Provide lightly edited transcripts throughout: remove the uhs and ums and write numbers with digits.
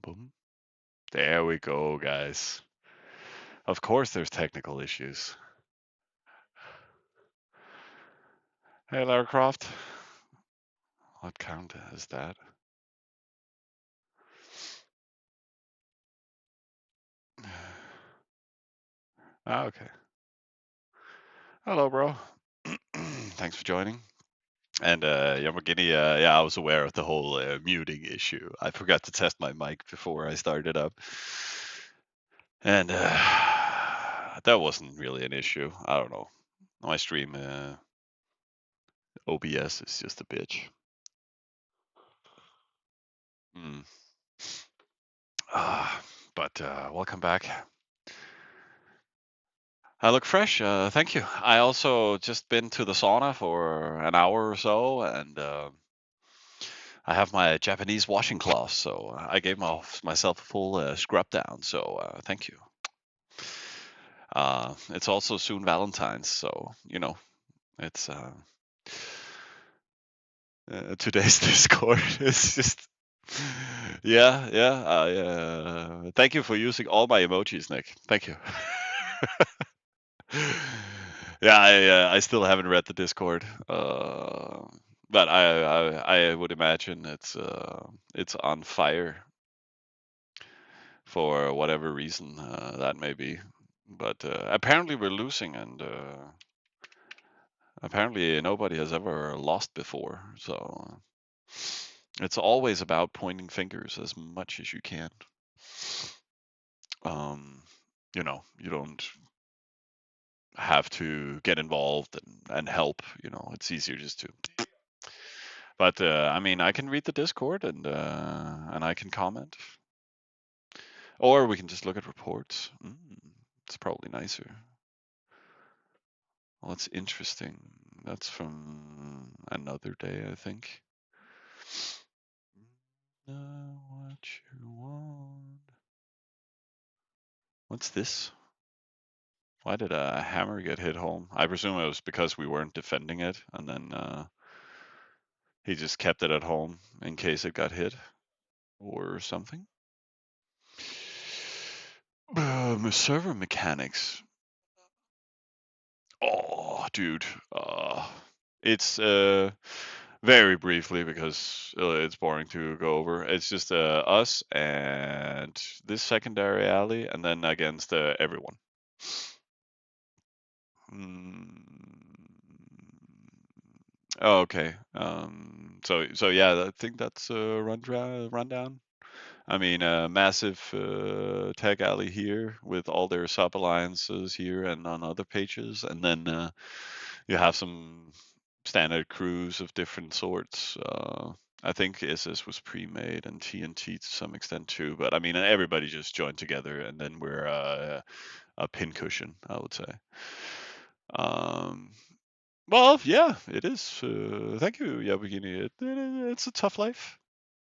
Boom. There we go, guys. Of course, there's technical issues. Hey, Lara Croft. What count is that? Ah, okay. Hello, bro. Thanks for joining. And Yamagini, yeah, I was aware of the whole muting issue. I forgot to test my mic before I started up. And that wasn't really an issue. I don't know. My stream OBS is just a bitch. Mm. But welcome back. I look fresh. Thank you. I also just been to the sauna for an hour or so, and I have my Japanese washing cloth, so I gave myself a full scrub down. So thank you. It's also soon Valentine's, so it's today's Discord is just yeah. Thank you for using all my emojis, Nick. Thank you. Yeah, I still haven't read the Discord, but I would imagine it's on fire for whatever reason that may be. But apparently we're losing, and apparently nobody has ever lost before. So it's always about pointing fingers as much as you can. Um, you don't have to get involved and help. It's easier just to. But I mean, I can read the Discord and I can comment, or we can just look at reports. It's probably nicer. Well, it's interesting. That's from another day, I think. Know what you want. What's this? Why did a hammer get hit home? I presume it was because we weren't defending it, and then he just kept it at home in case it got hit or something. Server mechanics. Oh, dude. It's very briefly because it's boring to go over. It's just us and this secondary alley, and then against everyone. Mm. Oh, okay. So yeah, I think that's a rundown. I mean, a massive tech alley here with all their sub alliances here and on other pages, and then you have some standard crews of different sorts. I think SS was pre-made and TNT to some extent too, but I mean, everybody just joined together, and then we're a pincushion, I would say. Um, well, yeah, it is. Thank you, Yabugini. It's a tough life.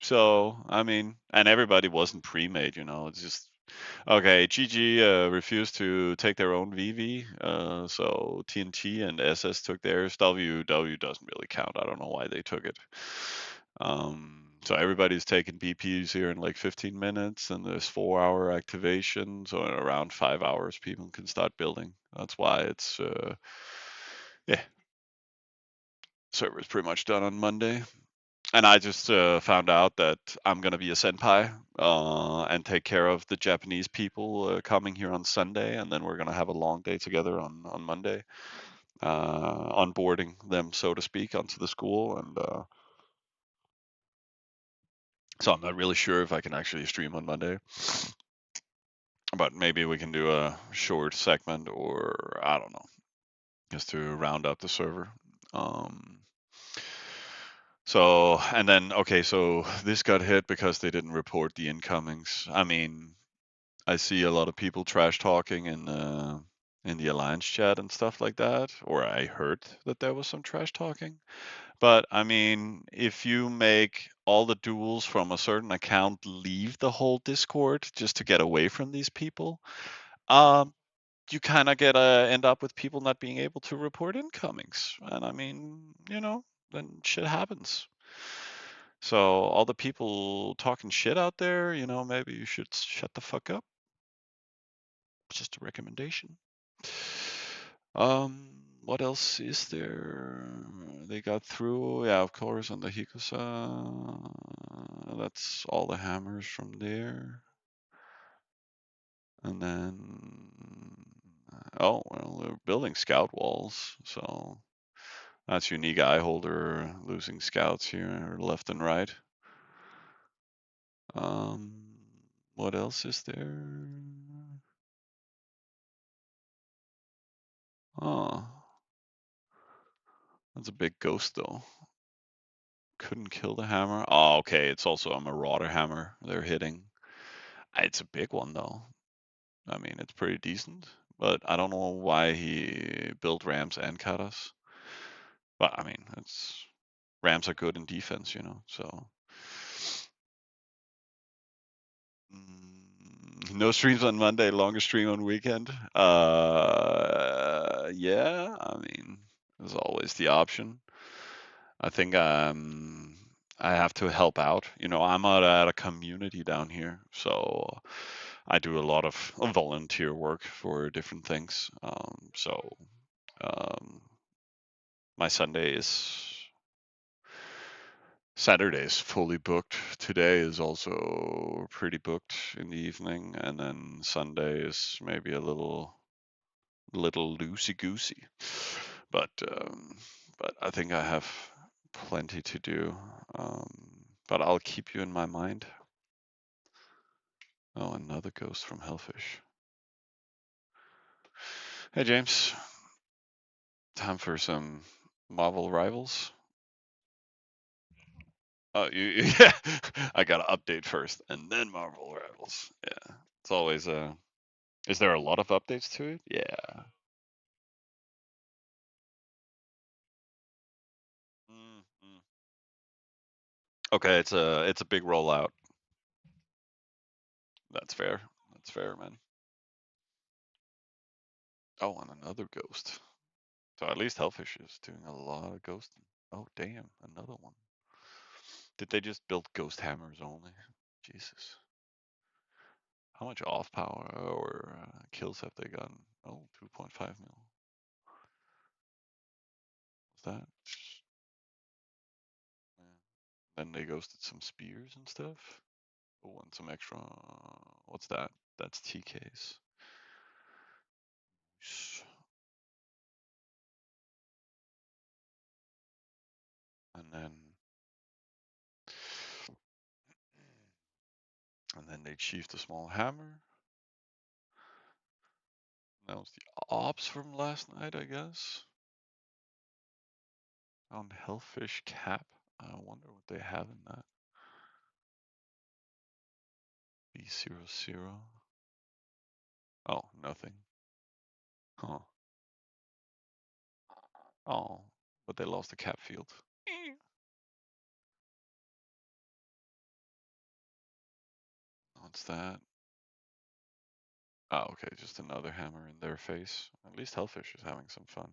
So, I mean, and everybody wasn't pre-made, it's just, okay, GG refused to take their own VV, so TNT and SS took theirs. WW doesn't really count. I don't know why they took it. So everybody's taking BPs here in like 15 minutes, and there's 4-hour activation, so in around 5 hours people can start building. That's why it's, yeah, server's pretty much done on Monday. And I just found out that I'm going to be a senpai and take care of the Japanese people coming here on Sunday, and then we're going to have a long day together on Monday, onboarding them, so to speak, onto the school. And so I'm not really sure if I can actually stream on Monday, but maybe we can do a short segment, or I don't know, just to round up the server. So, and then, okay, so this got hit because they didn't report the incomings. I mean, I see a lot of people trash talking in the alliance chat and stuff like that, or I heard that there was some trash talking. But I mean, if you make all the duels from a certain account leave the whole Discord just to get away from these people, um, you kind of get end up with people not being able to report incomings. And I mean, then shit happens. So all the people talking shit out there, maybe you should shut the fuck up. Just a recommendation. What else is there? They got through, yeah, of course, on the Hikosa. That's all the hammers from there. And then, oh, well, they're building scout walls, so that's unique eye holder, losing scouts here, left and right. Um, what else is there? Oh, that's a big ghost though. Couldn't kill the hammer. Oh, okay. It's also a marauder hammer they're hitting. It's a big one though. I mean, it's pretty decent, but I don't know why he built rams and katas. But I mean, it's rams are good in defense, so. No streams on Monday, longer stream on weekend. Yeah, I mean, there's always the option. I think I have to help out. I'm at a community down here, so I do a lot of volunteer work for different things. So um, my Saturday is fully booked. Today is also pretty booked in the evening, and then Sunday is maybe a little loosey goosey. But I think I have plenty to do. But I'll keep you in my mind. Oh, another ghost from Hellfish. Hey James, time for some Marvel Rivals. Oh, yeah. I gotta update first, and then Marvel Rivals. Yeah, it's always Is there a lot of updates to it? Yeah. Mm. Okay, it's a big rollout. That's fair. That's fair, man. Oh, and another ghost. So at least Hellfish is doing a lot of ghosting. Oh, damn, another one. Did they just build ghost hammers only? Jesus. How much off power or kills have they gotten? Oh, 2.5 mil. What's that? Yeah. Then they ghosted some spears and stuff. Oh, and some extra. What's that? That's TKs. And then they chiefed a small hammer. That was the ops from last night, I guess. On Hellfish Cap. I wonder what they have in that. B00. Oh, nothing. Huh. Oh, but they lost the cap field. What's that? Oh, okay, just another hammer in their face. At least Hellfish is having some fun.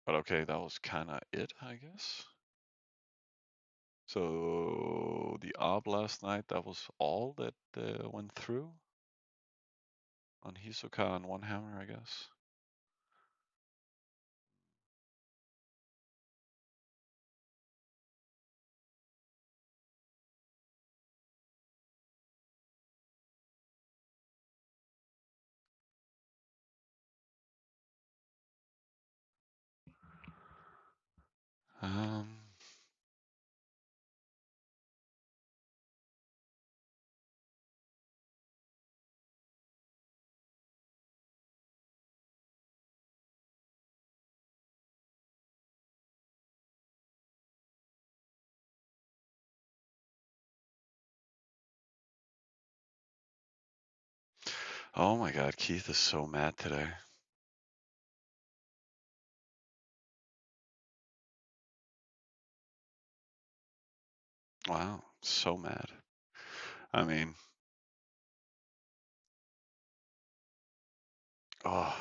But okay, that was kind of it, I guess. So the ARB last night, that was all that went through on Hisoka and one hammer, I guess. Um, oh my God, Keith is so mad today. Wow, so mad. I mean, oh,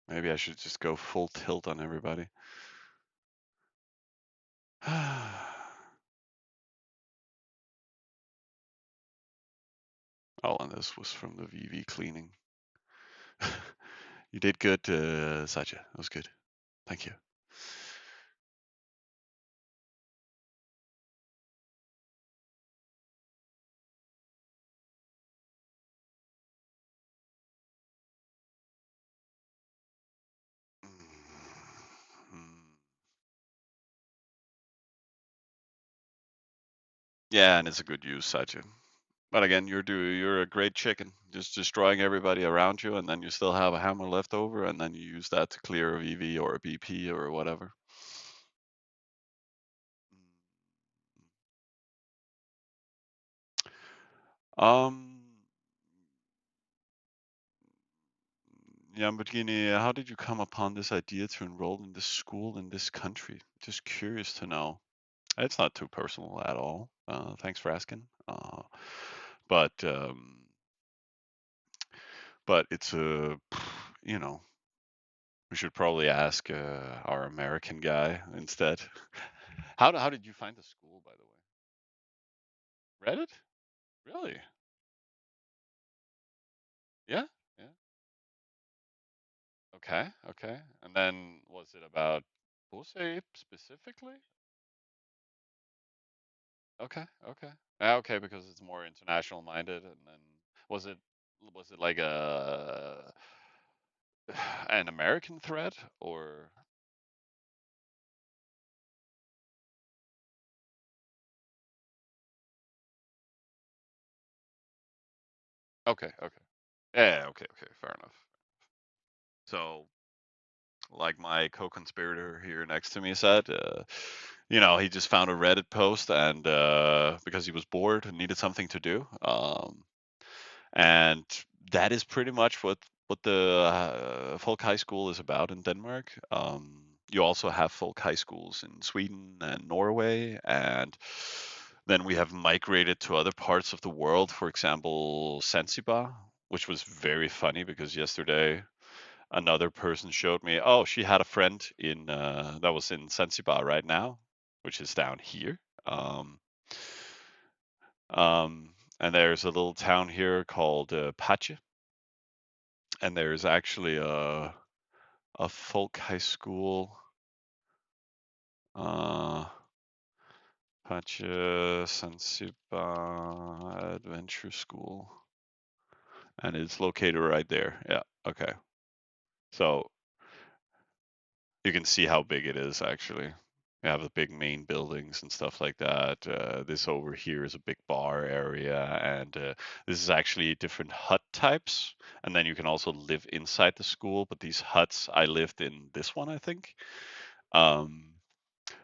maybe I should just go full tilt on everybody. Oh, and this was from the VV cleaning. You did good, Satya. That was good. Thank you. Mm. Yeah, and it's a good use, Satya. But again, you're a great chicken, just destroying everybody around you, and then you still have a hammer left over, and then you use that to clear a VV or a BP or whatever. Um, Lamborghini, how did you come upon this idea to enroll in this school in this country? Just curious to know. It's not too personal at all. Thanks for asking. But but it's a, you know, we should probably ask our American guy instead. How did you find the school, by the way? Reddit? Really? Yeah, yeah. Okay, okay. And then was it about Bose specifically? Okay, okay. Yeah, okay, because it's more international minded, and then was it was it like a an American thread or okay, okay. Yeah, okay, okay, fair enough. So, like my co-conspirator here next to me said, he just found a Reddit post and because he was bored and needed something to do. And that is pretty much what the folk high school is about in Denmark. You also have folk high schools in Sweden and Norway, and then we have migrated to other parts of the world. For example, Zanzibar, which was very funny because yesterday another person showed me, oh, she had a friend in that was in Zanzibar right now, which is down here. Um, and there's a little town here called Pache, and there's actually a folk high school, uh, Pache Zanzibar Adventure School, and it's located right there. Yeah, okay. So you can see how big it is actually. We have the big main buildings and stuff like that. This over here is a big bar area, and this is actually different hut types. And then you can also live inside the school. But these huts, I lived in this one, I think. Um,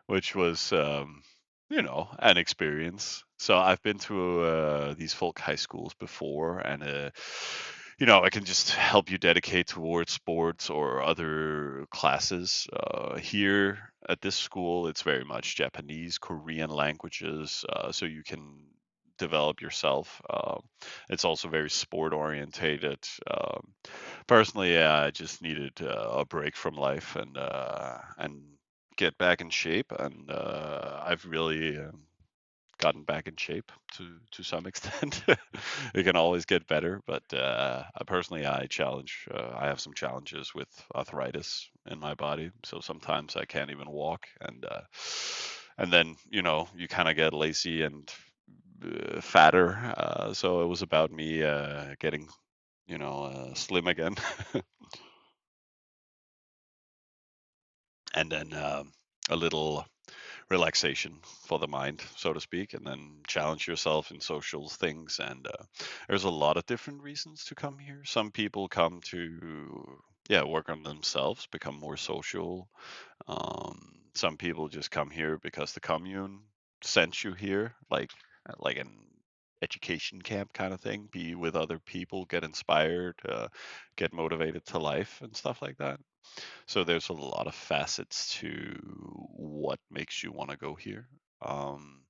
which was an experience. So I've been to these folk high schools before, and I can just help you dedicate towards sports or other classes. Here at this school, it's very much Japanese, Korean languages, so you can develop yourself. It's also very sport orientated. Personally, yeah, I just needed a break from life and get back in shape, and I've really gotten back in shape to some extent. It can always get better, but personally, I have some challenges with arthritis in my body, so sometimes I can't even walk, and then you kind of get lazy and fatter. So it was about me getting slim again. And then a little relaxation for the mind, so to speak, and then challenge yourself in social things. And there's a lot of different reasons to come here. Some people come to, yeah, work on themselves, become more social. Some people just come here because the commune sent you here, like an education camp kind of thing. Be with other people, get inspired, get motivated to life, and stuff like that. So there's a lot of facets to what makes you want to go here. Um,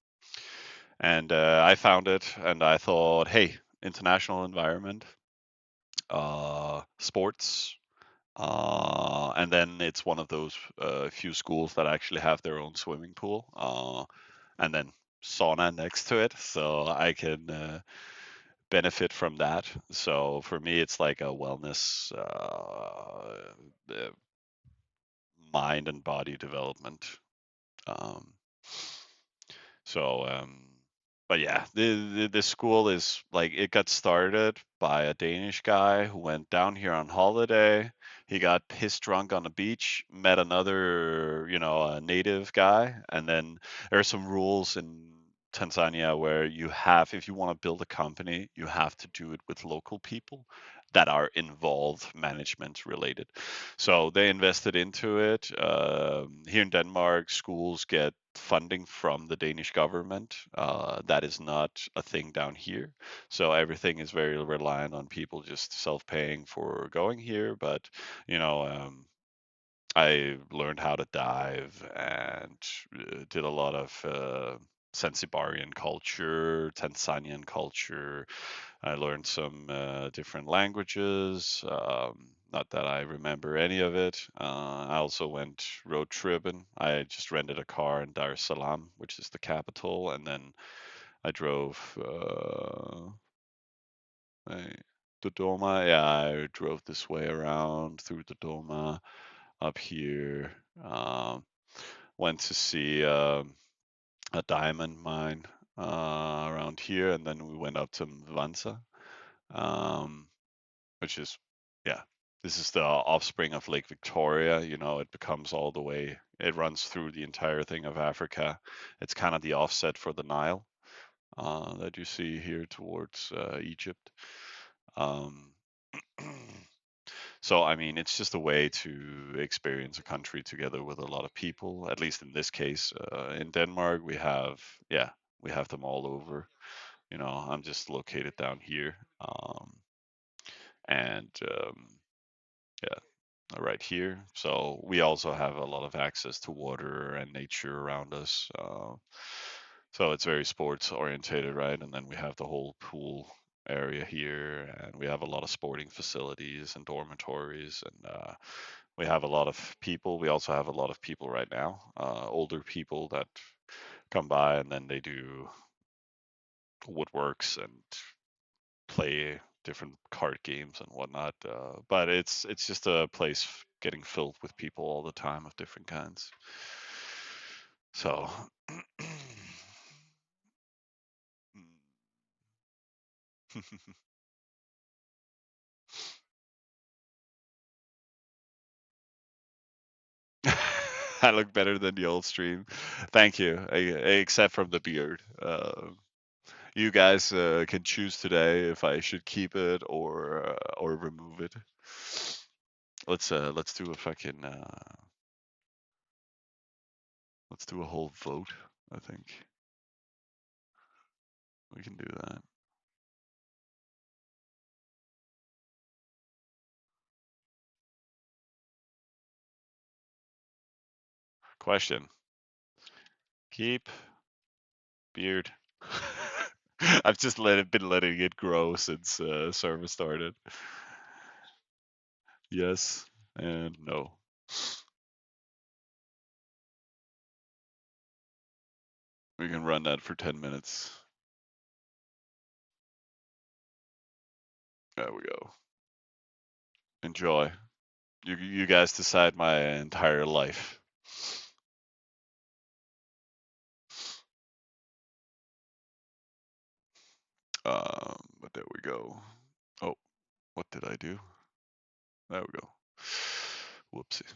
and I found it, and I thought, hey, international environment, sports, And then it's one of those few schools that actually have their own swimming pool, and then sauna next to it, so I can benefit from that. So for me, it's like a wellness, mind and body development. Um, So, but yeah, the school is like it got started by a Danish guy who went down here on holiday. He got pissed drunk on the beach, met another, a native guy, and then there are some rules in Tanzania where if you want to build a company, you have to do it with local people that are involved management related. So they invested into it. Here in Denmark, schools get funding from the Danish government. That is not a thing down here. So everything is very reliant on people just self-paying for going here. But, you know, um, I learned how to dive and did a lot of Zanzibarian culture, Tanzanian culture. I learned some different languages. Not that I remember any of it. I also went road tripping. I just rented a car in Dar es Salaam, which is the capital, and then I drove I, Dodoma. Yeah, I drove this way around through Dodoma up here. Went to see a diamond mine around here, and then we went up to Mwanza. Um, which is, yeah, this is the offspring of Lake Victoria. It becomes all the way, it runs through the entire thing of Africa. It's kind of the offset for the Nile that you see here towards Egypt. Um, so, I mean, it's just a way to experience a country together with a lot of people, at least in this case. In Denmark, yeah, we have them all over. I'm just located down here. And yeah, right here. So we also have a lot of access to water and nature around us. So it's very sports orientated, right? And then we have the whole pool area here, and we have a lot of sporting facilities and dormitories, and we have a lot of people. We also have a lot of people right now, older people that come by, and then they do woodworks and play different card games and whatnot. But it's just a place getting filled with people all the time of different kinds. So I look better than the old stream. Thank you, except from the beard. You guys can choose today if I should keep it or remove it. Let's do a fucking let's do a whole vote. I think we can do that. Question: keep beard. I've just been letting it grow since service started. Yes and no. We can run that for 10 minutes. There we go. Enjoy. You guys decide my entire life. But there we go. Oh, what did I do? There we go. Whoopsie.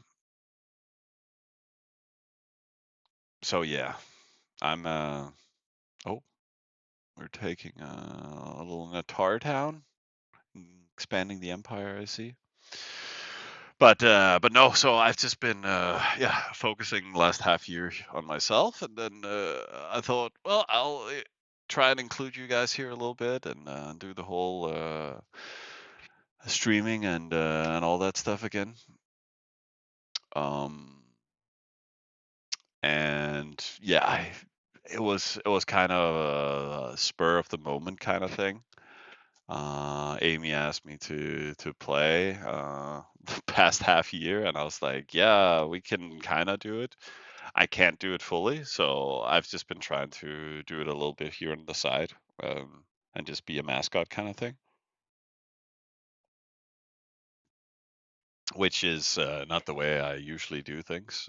So yeah, I'm oh, we're taking a little Natar town, expanding the empire, I see. But no, so I've just been yeah, focusing the last half year on myself, and then I thought, well, I'll try and include you guys here a little bit and do the whole streaming and all that stuff again. Um, and yeah, it was kind of a spur of the moment kind of thing. Amy asked me to play the past half year, and I was like, yeah, we can kind of do it. I can't do it fully, so I've just been trying to do it a little bit here on the side, and just be a mascot kind of thing, which is not the way I usually do things.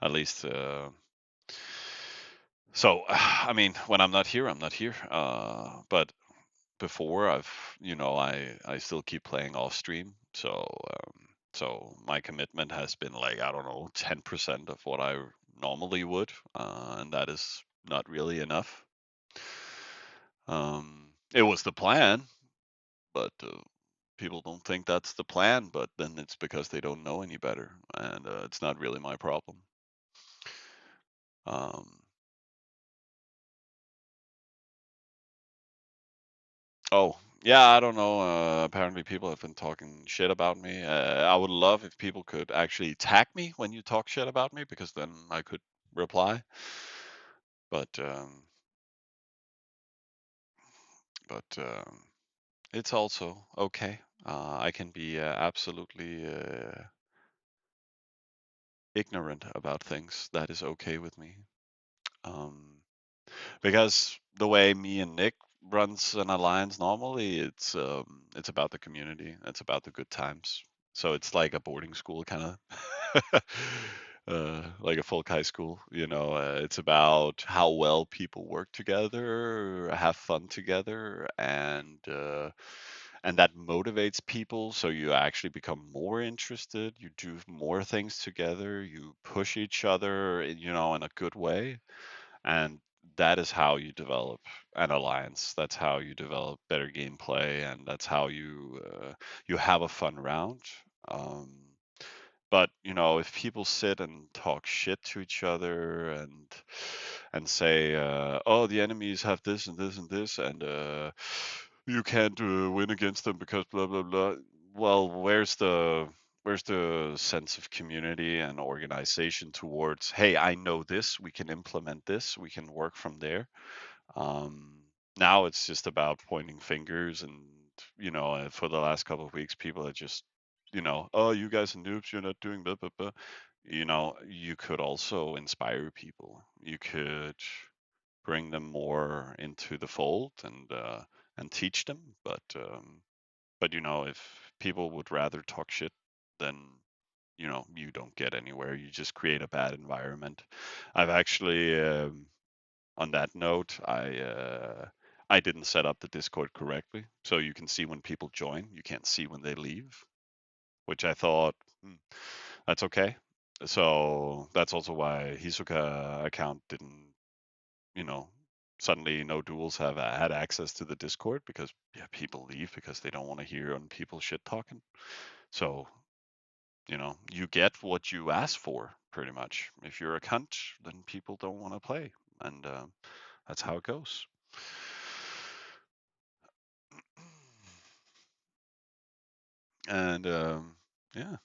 At least, so I mean, when I'm not here, I'm not here. But before, I still keep playing off stream, so my commitment has been like, I don't know, 10% of what I normally would, and that is not really enough. It was the plan, but people don't think that's the plan. But then it's because they don't know any better, and it's not really my problem. Um, oh, yeah, I don't know. Apparently, people have been talking shit about me. I would love if people could actually tag me when you talk shit about me, because then I could reply. But it's also okay. I can be absolutely ignorant about things. That is okay with me. Um, because the way me and Nick runs an alliance normally, it's about the community. It's about the good times. So it's like a boarding school kind of, like a folk high school. It's about how well people work together, have fun together, and that motivates people. So you actually become more interested. You do more things together. You push each other, in a good way, and that is how you develop an alliance. That's how you develop better gameplay, and that's how you have a fun round. Um, but if people sit and talk shit to each other, and say, "Oh, the enemies have this and this and this, and you can't win against them because blah blah blah," well, where's the sense of community and organization towards, hey, I know this, we can implement this, we can work from there. Um, Now it's just about pointing fingers, and for the last couple of weeks, people are just, "Oh, you guys are noobs, you're not doing blah blah blah." You could also inspire people. You could bring them more into the fold, and teach them. But if people would rather talk shit, then you don't get anywhere. You just create a bad environment. I've actually, on that note, I didn't set up the Discord correctly, so you can see when people join. You can't see when they leave, which I thought, that's okay. So that's also why Hisoka account didn't, you know, suddenly no duels have had access to the Discord, because yeah, people leave because they don't want to hear on people shit talking. So you get what you ask for, pretty much. If you're a cunt, then people don't want to play, and that's how it goes. And yeah,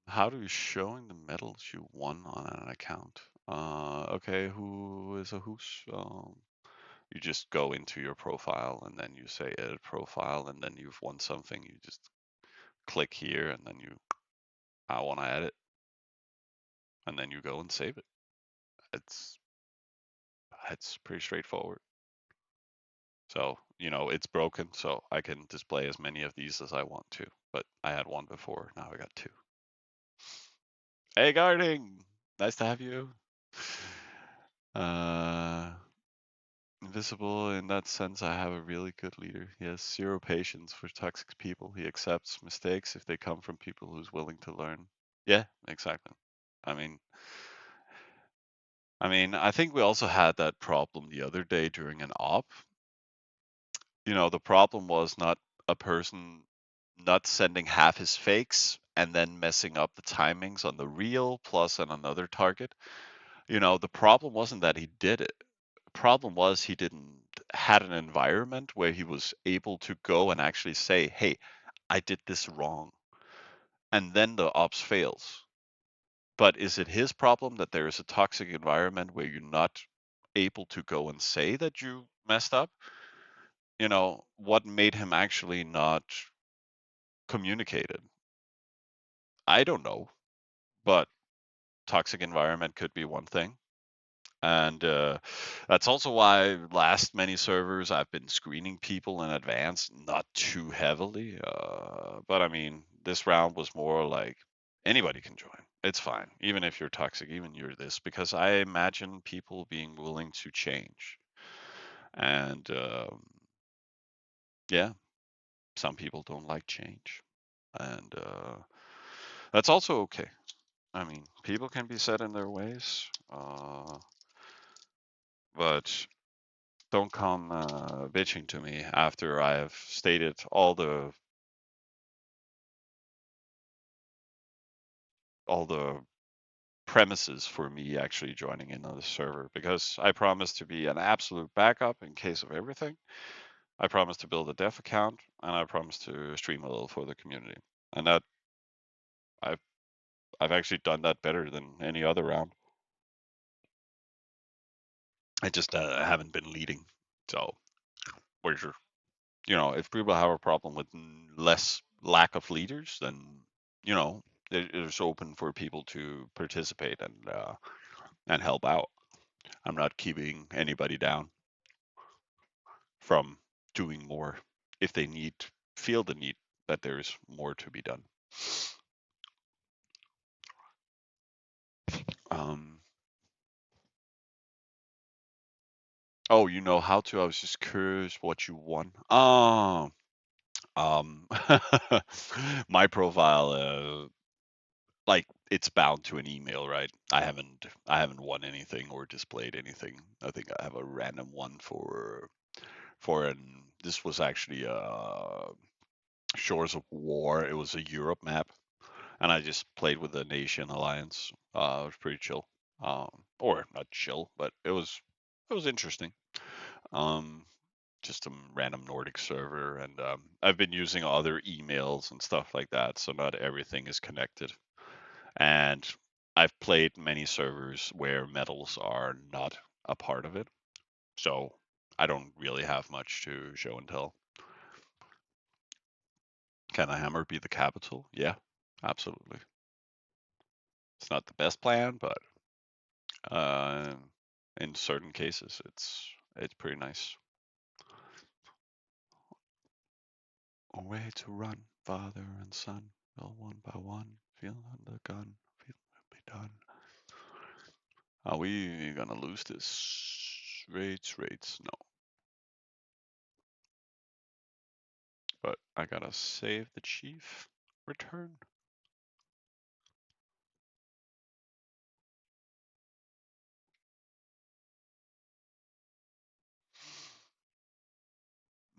how do you showing the medals you won on an account? Okay, who is a who's? You just go into your profile, and then you say edit profile, and then you've won something. You just click here, and then I want to edit, and then you go and save it. It's it's pretty straightforward. So it's broken, so I can display as many of these as I want to. But I had one before, now I got two. Hey, guarding, nice to have you. Uh, Invisible in that sense, I have a really good leader. He has zero patience for toxic people. He accepts mistakes if they come from people who's willing to learn. Yeah, exactly. I mean, I think we also had that problem the other day during an op. The problem was not a person not sending half his fakes and then messing up the timings on the real plus on another target. The problem wasn't that he did it. The problem was he didn't had an environment where he was able to go and actually say, "Hey, I did this wrong," and then the ops fails. But is it his problem that there is a toxic environment where you're not able to go and say that you messed up, what made him actually not communicate it? I don't know, but toxic environment could be one thing. And that's also why last many servers I've been screening people in advance, not too heavily. But I mean, this round was more like anybody can join. It's fine, even if you're toxic, even you're this, because I imagine people being willing to change. And yeah, some people don't like change, and that's also okay. I mean, people can be set in their ways, but don't come bitching to me after I have stated all the premises for me actually joining in on the server, because I promise to be an absolute backup in case of everything. I promise to build a dev account, and I promise to stream a little for the community. And that I've I've actually done that better than any other round. I just haven't been leading. So where's your if people have a problem with less lack of leaders, then it's open for people to participate and help out. I'm not keeping anybody down from doing more if they feel the need that there is more to be done. Um, oh, you know how to? I was just curious what you won. Oh, um, my profile, like it's bound to an email, right? I haven't won anything or displayed anything. I think I have a random one for an this was actually Shores of War. It was a Europe map, and I just played with the Nation Alliance. It was pretty chill, or not chill, but it was interesting. Um, just a random Nordic server, and I've been using other emails and stuff like that, so not everything is connected. And I've played many servers where metals are not a part of it, so I don't really have much to show and tell. Can a hammer be the capital? Yeah, absolutely. It's not the best plan, but uh, in certain cases, it's pretty nice. A way to run, father and son, fell one by one, feel the gun, feel it be done. Are we gonna lose this? Rates, no. But I gotta save the chief. Return.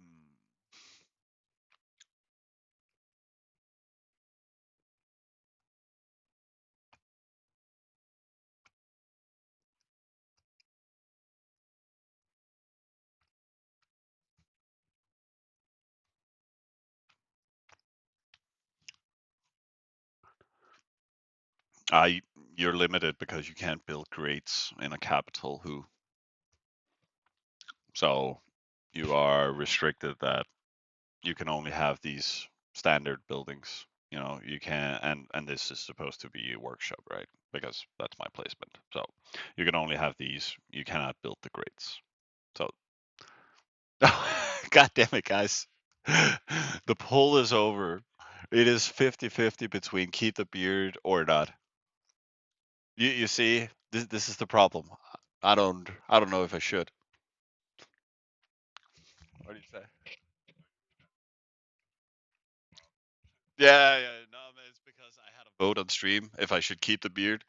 Mm. I You're limited because you can't build grades in a capital who, so you are restricted that you can only have these standard buildings. You can and this is supposed to be a workshop, right? Because that's my placement. So you can only have these. You cannot build the grades. So God damn it, guys. The poll is over. It is 50-50 between keep the beard or not. You see, this is the problem. I don't know if I should. What do you say? Yeah, yeah, no, man, it's because I had a vote on stream if I should keep the beard.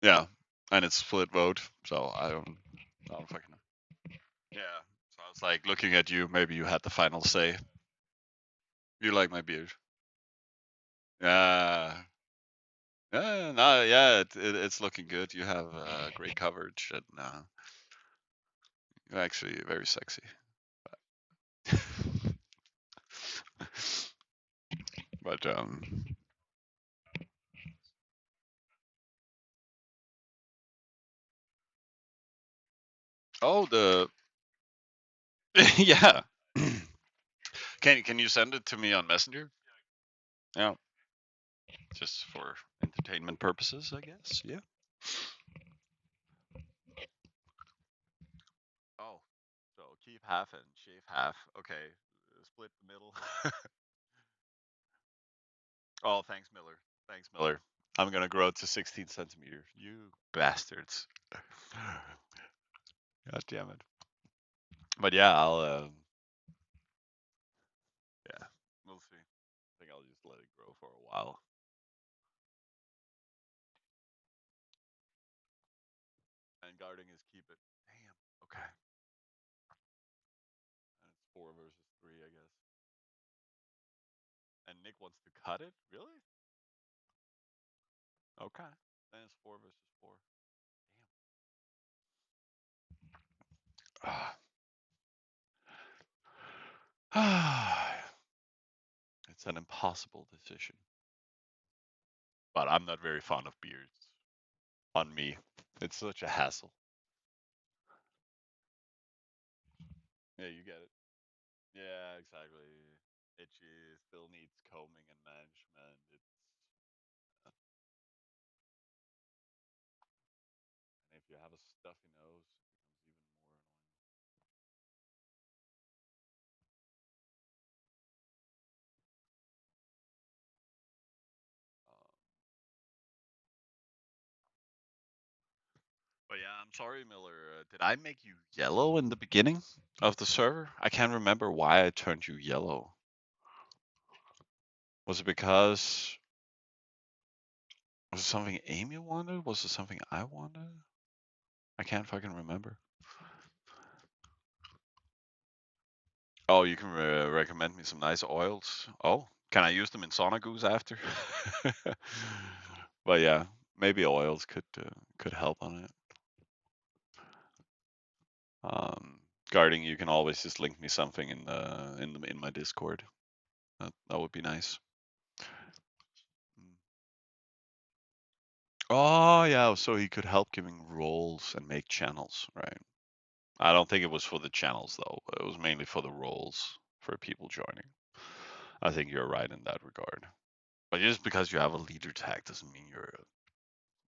Yeah, and it's split vote, so I don't fucking know. Yeah, so I was like looking at you. Maybe you had the final say. You like my beard? Yeah, yeah, no, yeah, it's looking good. You have great coverage, and you're actually very sexy. But Oh, the yeah. Can you send it to me on Messenger? Yeah, just for entertainment purposes, I guess. Yeah. Oh, so keep half and shave half. Okay, split the middle. Oh, thanks, Miller. Thanks, Miller. I'm gonna grow it to 16 centimeters. You bastards. God damn it. But yeah, I'll. Yeah, we'll see. I think I'll just let it grow for a while. And guarding is keep it. Damn. Okay. And it's 4 versus 3, I guess. And Nick wants to cut it? Really? Okay. Then it's 4 versus 4. Damn. It's an impossible decision. But I'm not very fond of beards on me. It's such a hassle. Yeah, you get it. Yeah, exactly. Itchy, still needs combing and management. It's and if you have a stuffy nose, it becomes even more annoying. Um, but yeah, I'm sorry, Miller. Did I make you yellow in the beginning of the server? I can't remember why I turned you yellow. Was it because was it something Amy wanted? Was it something I wanted? I can't fucking remember. Oh, you can recommend me some nice oils. Oh, can I use them in sauna goose after? But yeah, maybe oils could help on it. Um, Guarding, you can always just link me something in my Discord. That would be nice. Mm. Oh yeah, so he could help giving roles and make channels, right? I don't think it was for the channels though. It was mainly for the roles for people joining. I think you're right in that regard. But just because you have a leader tag doesn't mean you're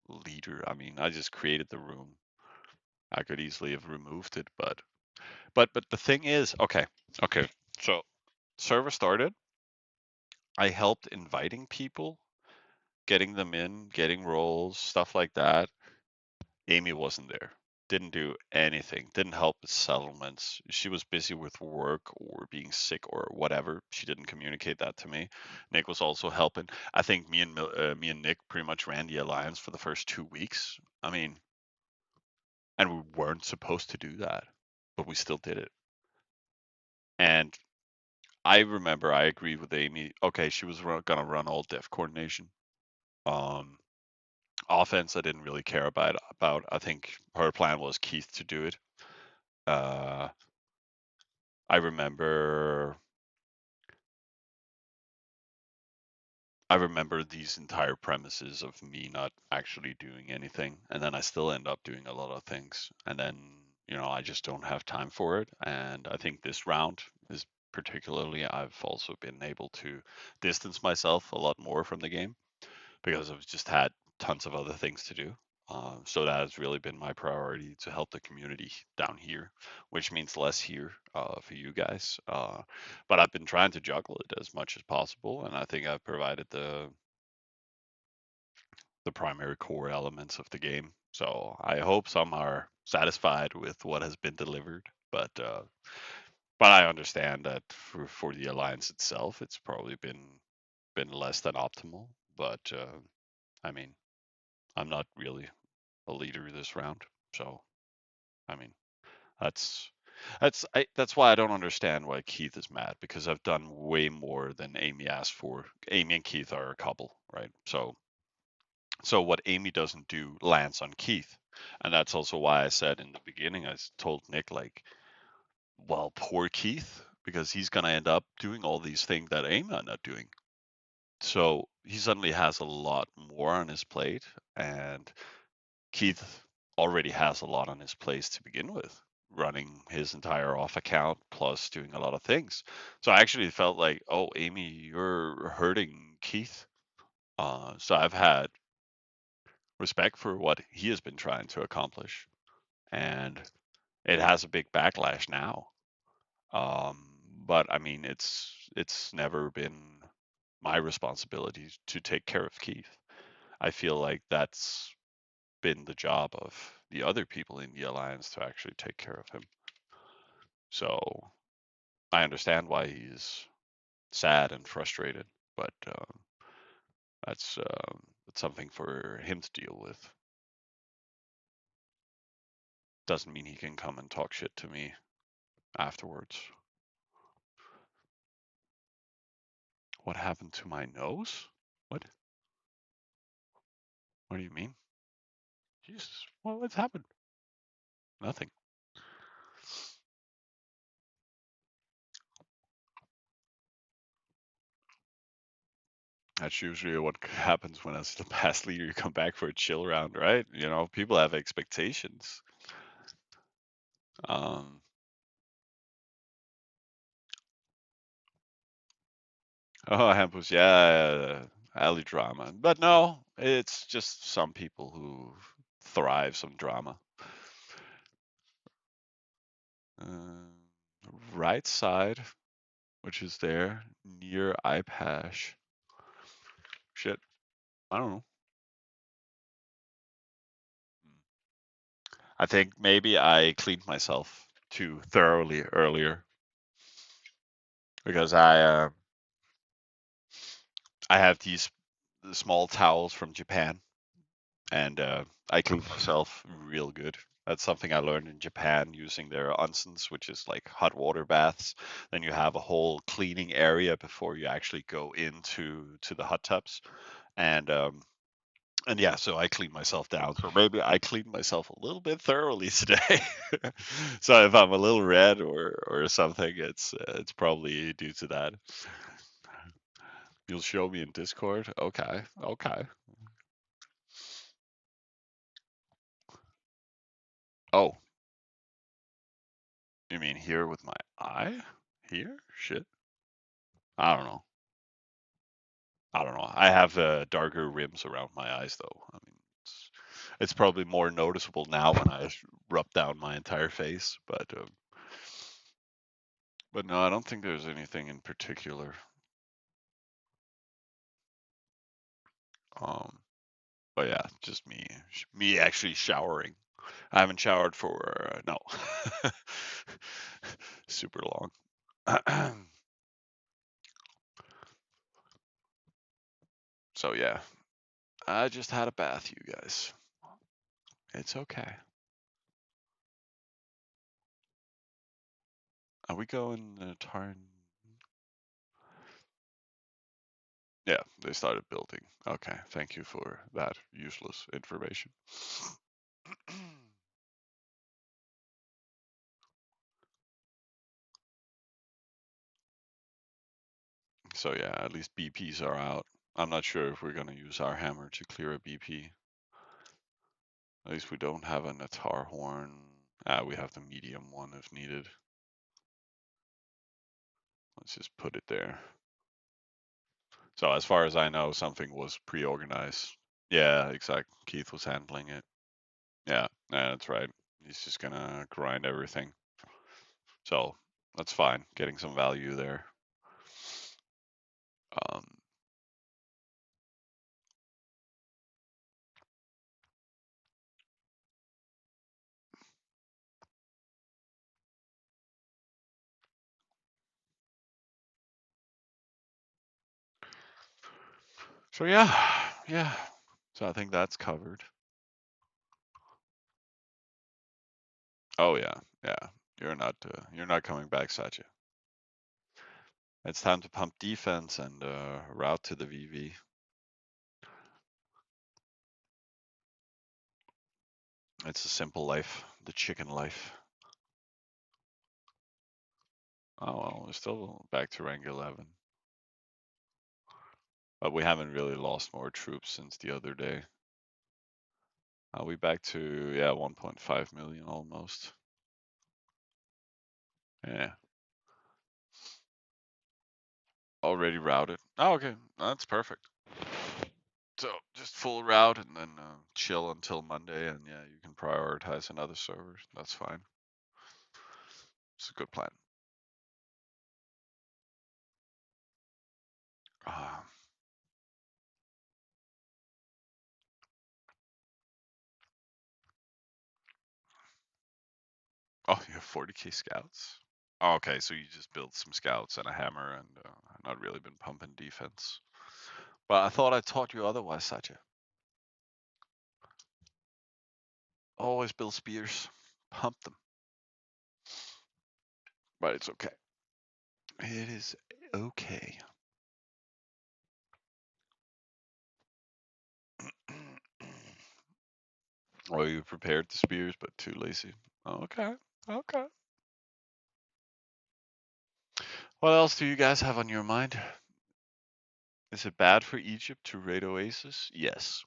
a leader. I mean, I just created the room. I could easily have removed it, but the thing is, okay. So server started. I helped inviting people, getting them in, getting roles, stuff like that. Amy wasn't there. Didn't do anything. Didn't help with settlements. She was busy with work or being sick or whatever. She didn't communicate that to me. Nick was also helping. I think me and Nick pretty much ran the alliance for the first 2 weeks. I mean, and we weren't supposed to do that, but we still did it. And I remember I agreed with Amy. Okay, she was gonna run all dev coordination. Um, Offense, I didn't really care about. I think her plan was Keith to do it. Uh, I remember I remember these entire premises of me not actually doing anything, and then I still end up doing a lot of things, and then I just don't have time for it. And I think this round is particularly I've also been able to distance myself a lot more from the game because I've just had tons of other things to do. So that has really been my priority to help the community down here, which means less here for you guys. But I've been trying to juggle it as much as possible, and I think I've provided the primary core elements of the game. So I hope some are satisfied with what has been delivered. But I understand that for the alliance itself, it's probably been less than optimal. But I mean, I'm not really a leader this round. So I mean, that's that's why I don't understand why Keith is mad because I've done way more than Amy asked for. Amy and Keith are a couple, right? So what Amy doesn't do lands on Keith, and that's also why I said in the beginning I told Nick like, well, poor Keith because he's gonna end up doing all these things that Amy are not doing. So he suddenly has a lot more on his plate, and Keith already has a lot on his plate to begin with, running his entire off account plus doing a lot of things. So I actually felt like, oh, Amy, you're hurting Keith. So I've had respect for what he has been trying to accomplish, and it has a big backlash now. Um, but I mean, it's never been my responsibility to take care of Keith. I feel like that's been the job of the other people in the alliance to actually take care of him. So I understand why he's sad and frustrated, but that's something for him to deal with. Doesn't mean he can come and talk shit to me afterwards. What happened to my nose? What? What do you mean? Jesus, what's happened? Nothing. That's usually what happens when as the past leader you come back for a chill round, right? You know, people have expectations. Um, oh, Hampus, yeah, alley drama. But no, it's just some people who thrives on drama. Uh, right side, which is there near iPash. Shit, I don't know. I think maybe I cleaned myself too thoroughly earlier because I have these small towels from Japan, and I clean myself real good. That's something I learned in Japan using their onsens, which is like hot water baths. Then you have a whole cleaning area before you actually go into the hot tubs, and and yeah, so I clean myself down. So maybe I cleaned myself a little bit thoroughly today. So if I'm a little red or something, it's probably due to that. You'll show me in Discord. Okay, okay. Oh, you mean here with my eye? Here? Shit. I don't know. I don't know. I have darker rims around my eyes, though. I mean, it's probably more noticeable now when I rub down my entire face. But no, I don't think there's anything in particular. Um, but yeah, just me actually showering. I haven't showered for no, super long. So yeah, I just had a bath, you guys. It's okay. Are we going Tarn? Yeah, they started building. Okay, thank you for that useless information. So yeah, at least BPs are out. I'm not sure if we're gonna use our hammer to clear a BP. At least we don't have an Atar horn. Ah, we have the medium one if needed. Let's just put it there. So as far as I know, something was pre-organized. Yeah, exactly. Keith was handling it. Yeah, yeah, that's right. He's just gonna grind everything. So that's fine. Getting some value there. Um, so yeah, yeah. So I think that's covered. Oh yeah, yeah. You're not coming back, Satya. It's time to pump defense and route to the VV. It's a simple life, the chicken life. Oh well, we're still back to rank 11. But we haven't really lost more troops since the other day. Are we back to, yeah, 1.5 million almost? Yeah. Already routed. Oh, okay. That's perfect. So just full route and then chill until Monday, and yeah, you can prioritize another server. That's fine. It's a good plan. Uh, oh, you have 40k scouts? Oh, okay, so you just built some scouts and a hammer and not really been pumping defense. But I thought I taught you otherwise, Satya. Always build spears. Pump them. But it's okay. It is okay. Well, you prepared the spears, but too lazy. Okay. Okay. What else do you guys have on your mind? Is it bad for Egypt to raid Oasis? Yes.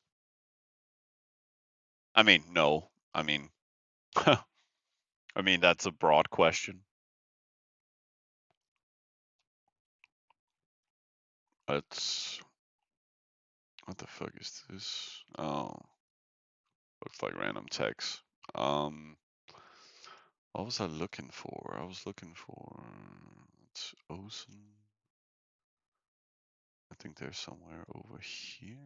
I mean, no. I mean, I mean that's a broad question. It's what the fuck is this? Oh, looks like random text. Um, what was I looking for? I was looking for it's Ocean. I think there's somewhere over here.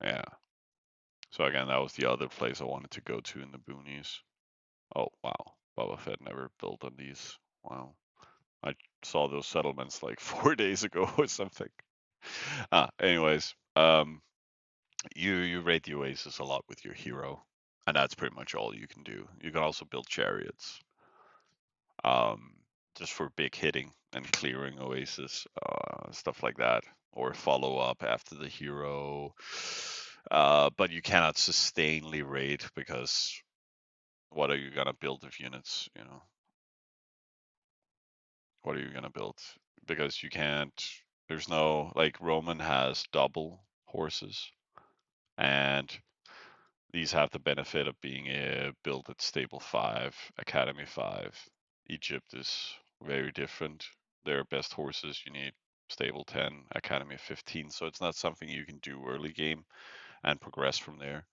Yeah. So again, that was the other place I wanted to go to in the boonies. Oh wow, Boba Fett never built on these. Wow. I saw those settlements like 4 days ago or something. Anyways, you raid the Oasis a lot with your hero, and that's pretty much all you can do. You can also build chariots, um, just for big hitting and clearing Oasis, stuff like that, or follow up after the hero. But you cannot sustainly raid because what are you gonna build of units? You know, what are you gonna build? Because you can't. There's no like Roman has double horses, and these have the benefit of being built at stable 5, academy 5. Egypt is very different. Their best horses you need stable 10, academy 15. So it's not something you can do early game and progress from there.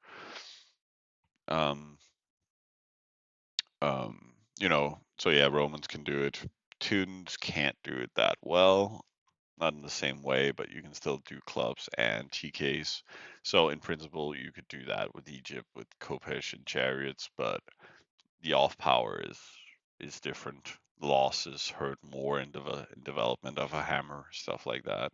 Um, so yeah, Romans can do it. Tunes can't do it that well, not in the same way, but you can still do clubs and TKs. So in principle, you could do that with Egypt with Kopesh and chariots, but the off power is different. Losses hurt more in development of a hammer, stuff like that.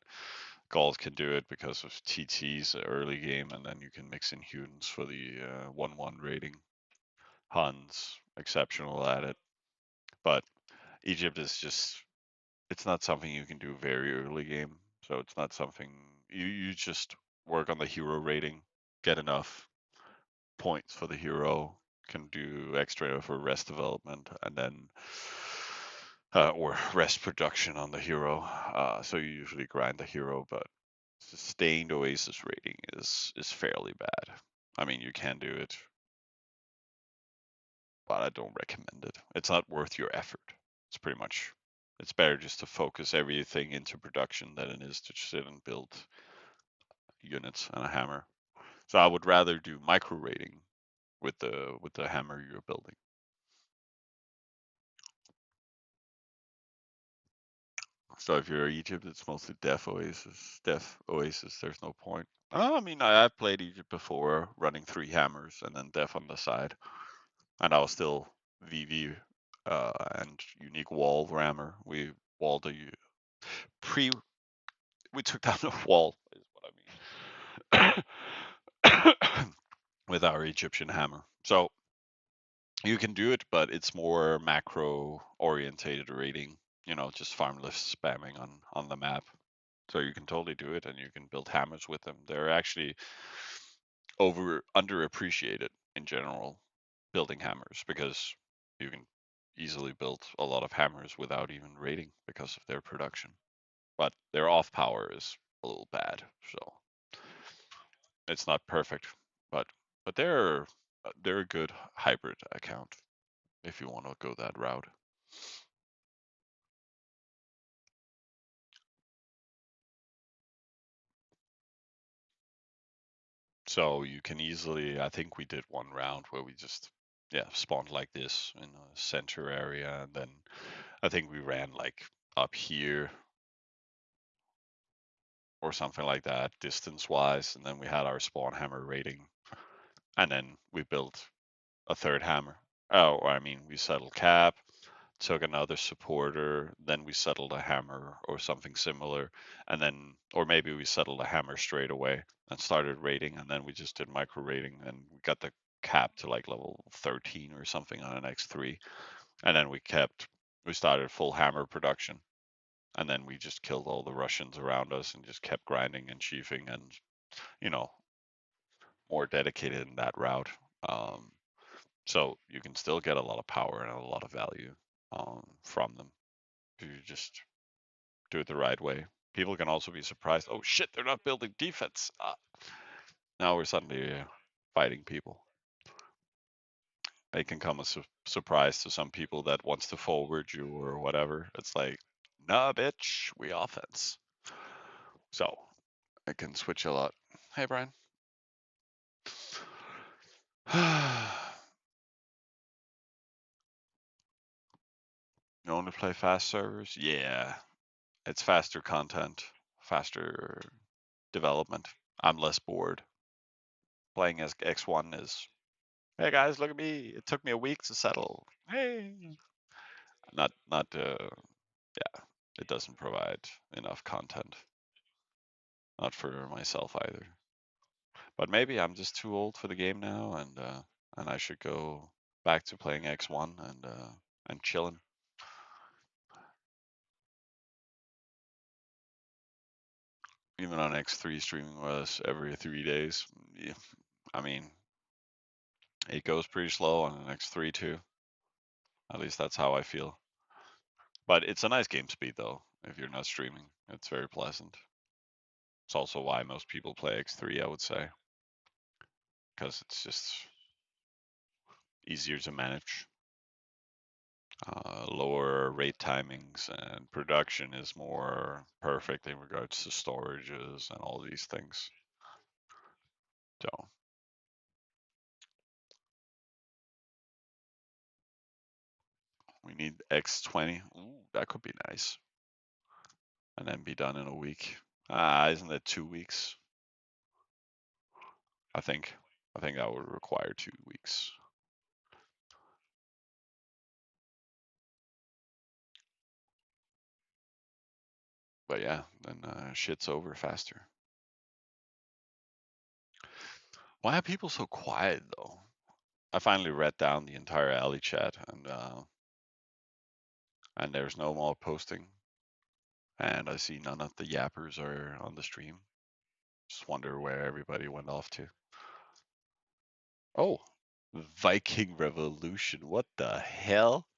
Gauls can do it because of TTs early game, and then you can mix in Hudens for the 1-1 rating. Huns exceptional at it, but Egypt is just it's not something you can do very early game. So it's not something you just work on the hero rating, get enough points for the hero, can do extra for rest development, and then or rest production on the hero. So you usually grind the hero, but sustained Oasis rating is fairly bad. I mean, you can do it, but I don't recommend it. It's not worth your effort. It's pretty much it's better just to focus everything into production than it is to sit and build units and a hammer. So I would rather do micro rating with the hammer you're building. So if you're Egypt, it's mostly Def Oasis. Def Oasis, there's no point. I mean, I've played Egypt before, running 3 hammers and then Def on the side, and I was still VV and unique wall rammer. We walled a pre. We took down a wall, is what I mean, with our Egyptian hammer. So you can do it, but it's more macro orientated rating. Just farmless spamming on the map. So you can totally do it, and you can build hammers with them. They're actually underappreciated in general, building hammers, because you can easily build a lot of hammers without even rating because of their production. But their off power is a little bad, so it's not perfect. But they're a good hybrid account. if you want to go that route. So you can easily, I think we did one round where we just, yeah, spawned like this in a center area, and then I think we ran like up here or something like that, distance wise, and then we had our spawn hammer rating, and then we built a third hammer. Oh, I mean, we settled cap, took another supporter, then we settled a hammer or something similar, and then, or maybe we settled a hammer straight away and started rating, and then we just did micro rating, and we got the cap to like level 13 or something on an X3, and then we started full hammer production, and then we just killed all the Russians around us and just kept grinding and chiefing and, you know, more dedicated in that route. Um, so you can still get a lot of power and a lot of value from them if you just do it the right way. People can also be surprised. Oh shit, they're not building defense. Now we're suddenly fighting people. It can come as a surprise to some people that wants to forward you or whatever. It's like, nah, bitch, we offense. So it can switch a lot. Hey, Brian. You only play fast servers? Yeah, it's faster content, faster development. I'm less bored. Playing as X1 is, hey guys, look at me. It took me a week to settle. Hey, not yeah, it doesn't provide enough content. Not for myself either. But maybe I'm just too old for the game now, and I should go back to playing X1 and chilling. Even on X3 streaming with us every 3 days. Yeah, I mean, it goes pretty slow on an X3 too. At least that's how I feel. But it's a nice game speed though. If you're not streaming, it's very pleasant. It's also why most people play X3, I would say, because it's just easier to manage. Lower rate timings and production is more perfect in regards to storages and all these things. So we need X20. Ooh, that could be nice. And then be done in a week. Isn't it 2 weeks? I think. I think that would require 2 weeks. But yeah, then shit's over faster. Why are people so quiet though? I finally read down the entire alley chat, and there's no more posting. And I see none of the yappers are on the stream. Just wonder where everybody went off to. Oh, Viking Revolution. What the hell?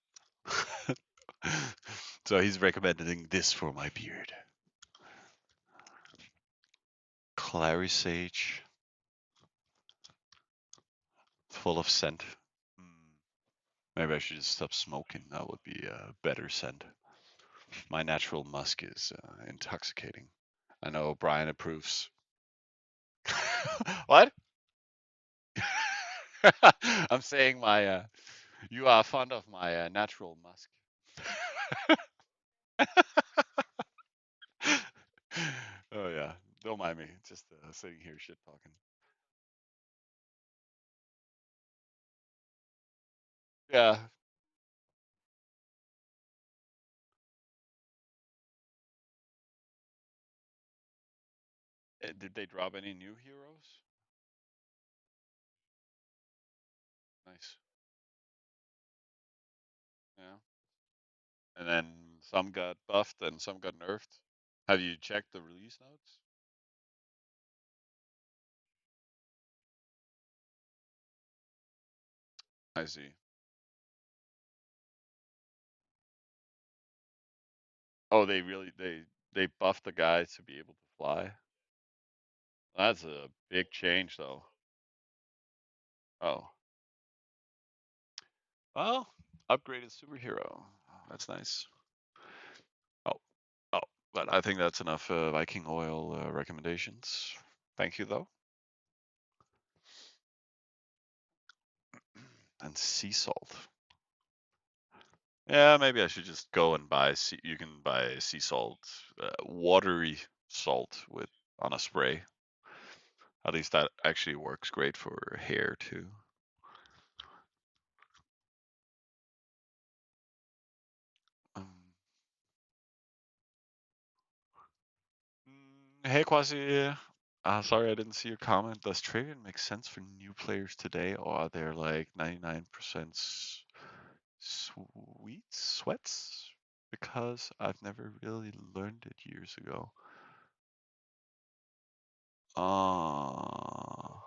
So he's recommending this for my beard. Clary sage, full of scent. Hmm, maybe I should just stop smoking. That would be a better scent. My natural musk is intoxicating. I know Brian approves. What? I'm saying my you are fond of my natural musk. Oh yeah, don't mind me. Just sitting here shit talking. Yeah. Did they drop any new heroes? Nice. Yeah. And then some got buffed and some got nerfed. Have you checked the release notes? I see. Oh, they buffed the guy to be able to fly. That's a big change though. Oh. Well, Upgraded superhero. That's nice. Oh, oh, but I think that's enough Viking oil recommendations. Thank you, though. And sea salt. Yeah, maybe I should just go and buy. You can buy sea salt, watery salt with on a spray. At least that actually works great for hair too. Um, hey Quasi, sorry I didn't see your comment. Does Travian make sense for new players today, or are there like 99% sweats? Because I've never really learned it years ago. Uh,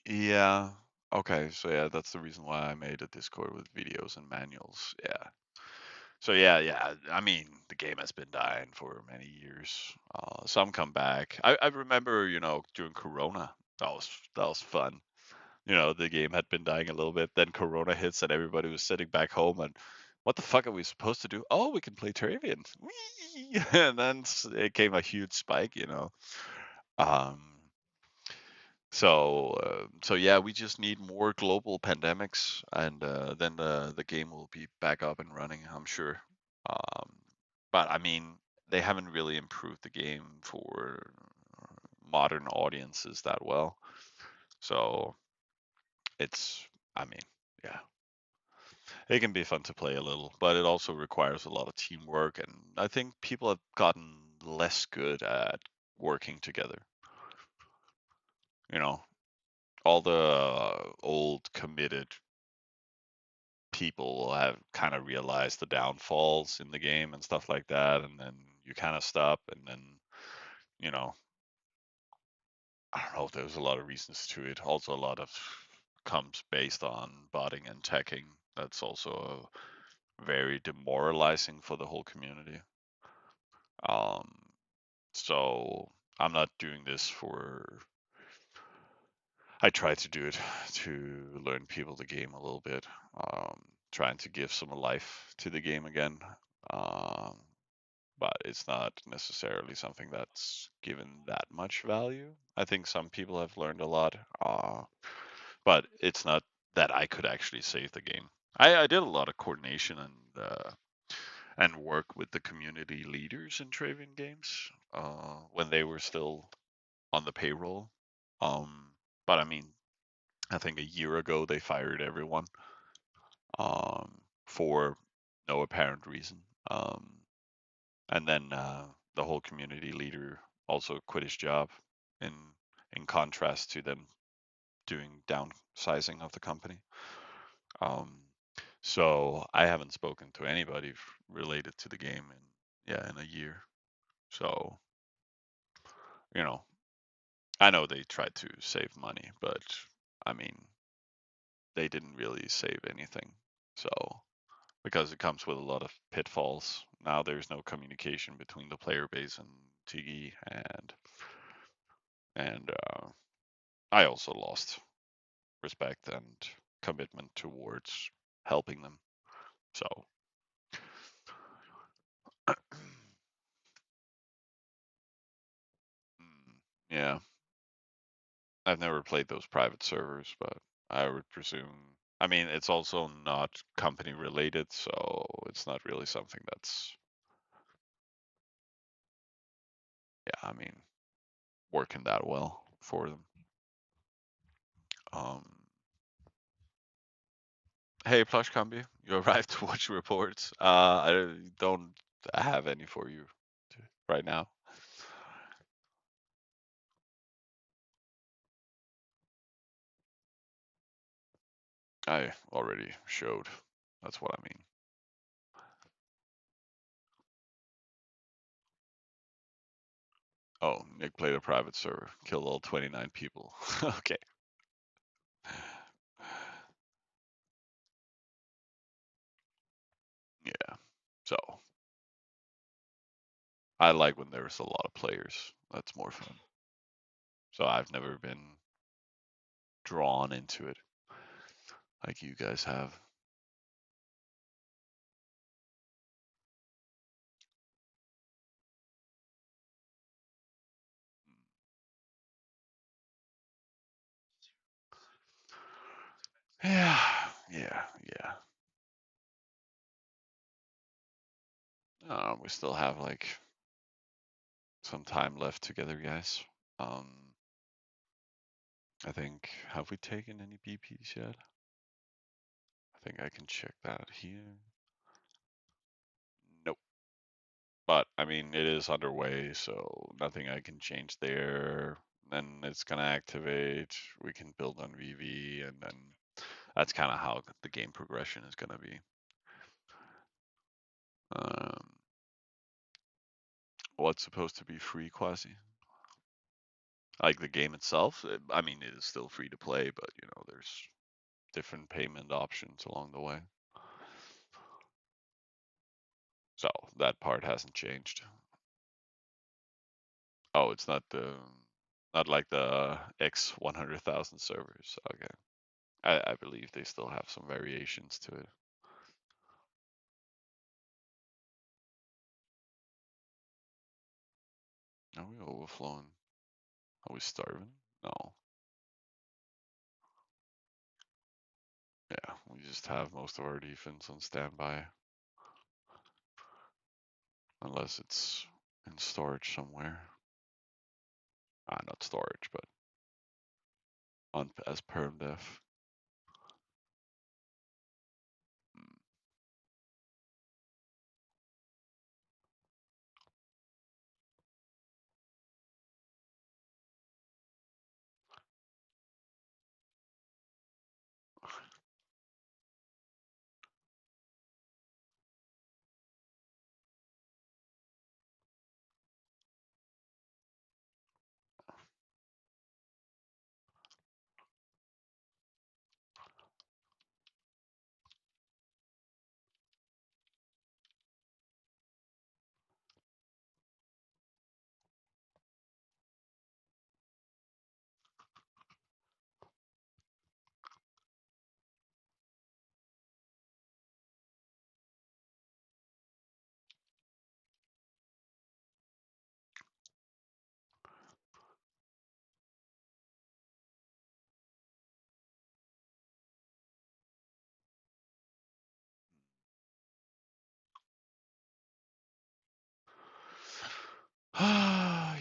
yeah. Okay, so yeah, that's the reason why I made a Discord with videos and manuals. Yeah. So yeah. I mean, the game has been dying for many years. Some come back. I remember, during Corona, that was fun. The game had been dying a little bit. Then Corona hits, and everybody was sitting back home. And what the fuck are we supposed to do? Oh, we can play Travian. Whee! And then it came a huge spike. Um, so yeah, we just need more global pandemics, and then the game will be back up and running, I'm sure. Um, but I mean, they haven't really improved the game for modern audiences that well. So it's, I mean, yeah, it can be fun to play a little, but it also requires a lot of teamwork, and I think people have gotten less good at working together. You know, all the old committed people have kind of realized the downfalls in the game and stuff like that, and then you kind of stop, and then you know I don't know. There's a lot of reasons to it. Also, a lot of comes based on botting and teching. That's also very demoralizing for the whole community. Um, so I'm not doing this for. I try to do it to learn people the game a little bit, trying to give some life to the game again. Um, but it's not necessarily something that's given that much value. I think some people have learned a lot, but it's not that I could actually save the game. I did a lot of coordination and work with the community leaders in Travian Games when they were still on the payroll. Um, but I mean, I think a year ago they fired everyone for no apparent reason. And then the whole community leader also quit his job in in contrast to them doing downsizing of the company. Um, so I haven't spoken to anybody related to the game in a year. So you know, I know they tried to save money, but I mean, they didn't really save anything. So because it comes with a lot of pitfalls. Now there's no communication between the player base and Tigi, and I also lost respect and commitment towards helping them. So yeah, I've never played those private servers, but I would presume. I mean, it's also not company related, so it's not really something that's, yeah, I mean, working that well for them. Um, Hey, Plush Combi, you arrived to watch reports. I don't have any for you right now. I already showed. That's what I mean. Oh, Nick played a private server, killed all 29 people. Okay. Yeah. So I like when there's a lot of players. That's more fun. So I've never been drawn into it like you guys have. Yeah, yeah, yeah. We still have like some time left together, guys. I think, have we taken any BPs yet? I think I can check that here. Nope. But I mean, it is underway, so nothing I can change there. Then it's gonna activate. We can build on VV, and then that's kind of how the game progression is gonna be. Um, what's supposed to be free, Quasi? Like the game itself? I mean, it is still free to play, but you know, there's different payment options along the way. So that part hasn't changed. Oh, it's not like the X 100,000 servers. Okay. I believe they still have some variations to it. Are we overflowing? Are we starving? No. Yeah, we just have most of our defense on standby. Unless it's in storage somewhere. Not storage, but on as perm def. Mm.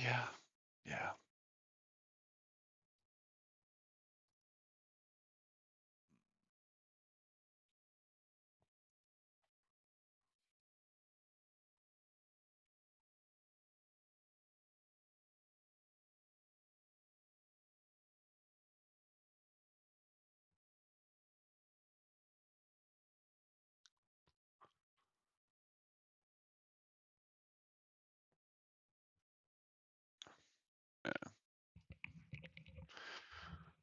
Yeah, yeah. Ja.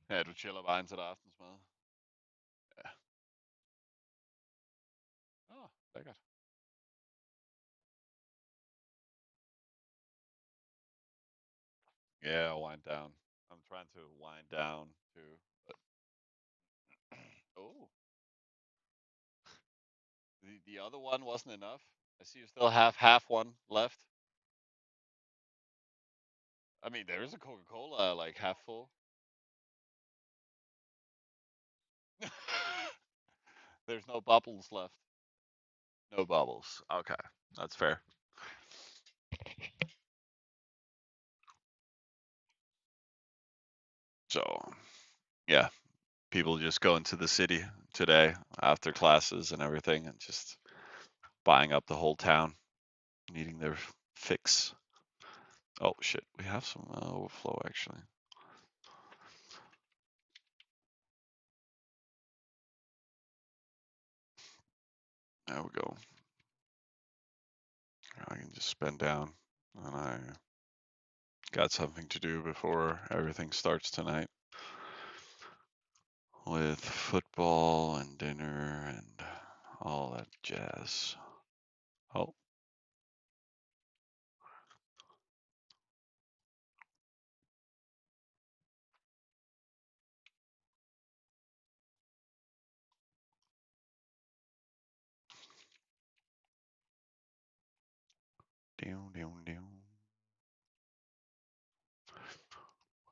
Ja, du chiller bare indtil der er aftensmad. Ja. Lækkert. Yeah, wind down. I'm trying to wind down too. But oh, the other one wasn't enough. I see you still have half one left. I mean, there is a Coca-Cola like half full. There's no bubbles left. No bubbles. Okay, that's fair. So, yeah, people just go into the city today after classes and everything and just buying up the whole town, needing their fix. Oh shit, we have some overflow actually. There we go. I can just spend down, and I got something to do before everything starts tonight with football and dinner and all that jazz. Oh,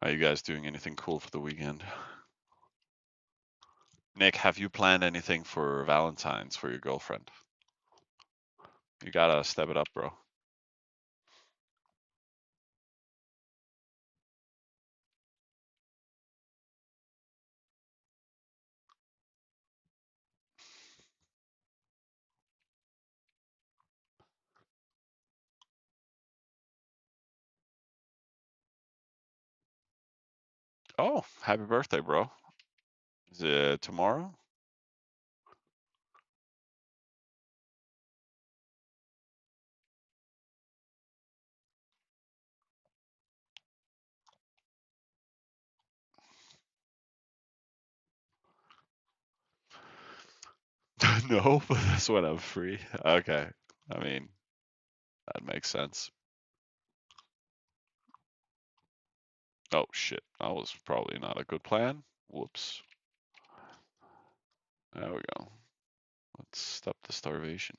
Are you guys doing anything cool for the weekend? Nick, have you planned anything for Valentine's for your girlfriend? You gotta step it up, bro. Oh, happy birthday, bro. Is it tomorrow? No, but that's when I'm free. Okay. I mean, that makes sense. Oh shit, that was probably not a good plan. Whoops. There we go. Let's stop the starvation.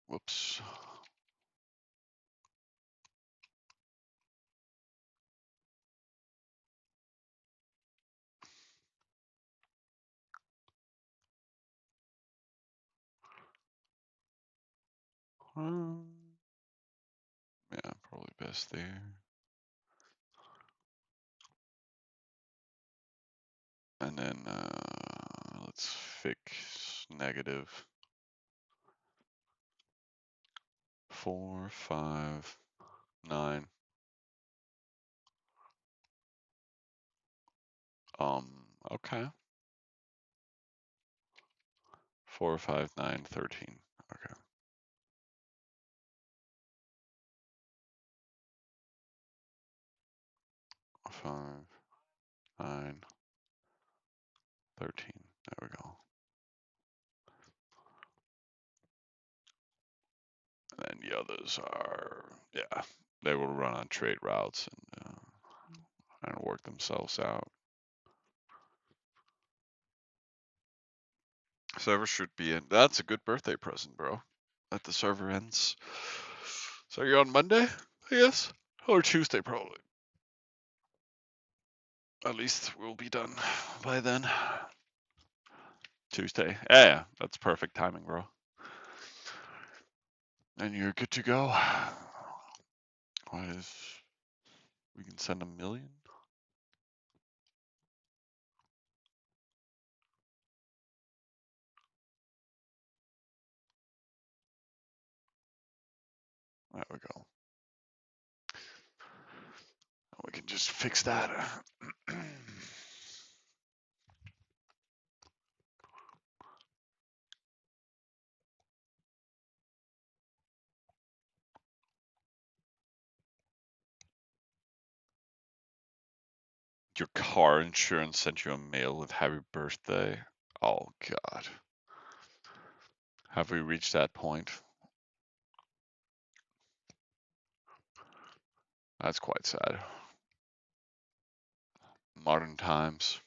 Whoops. Um, yeah, probably best there. And then let's fix negative 4, 5, 9. Okay. 4, 5, 9, 13. Okay. 5, 9, 13. There we go. And then the others are, yeah, they will run on trade routes and work themselves out. Server should be in. That's a good birthday present, bro. That the server ends. So you're on Monday, I guess? Or Tuesday, probably. At least we'll be done by then. Tuesday. Yeah, that's perfect timing, bro. And you're good to go. What is. We can send 1 million? There we go. We can just fix that. Your car insurance sent you a mail with happy birthday. Oh, God. Have we reached that point? That's quite sad. Modern times.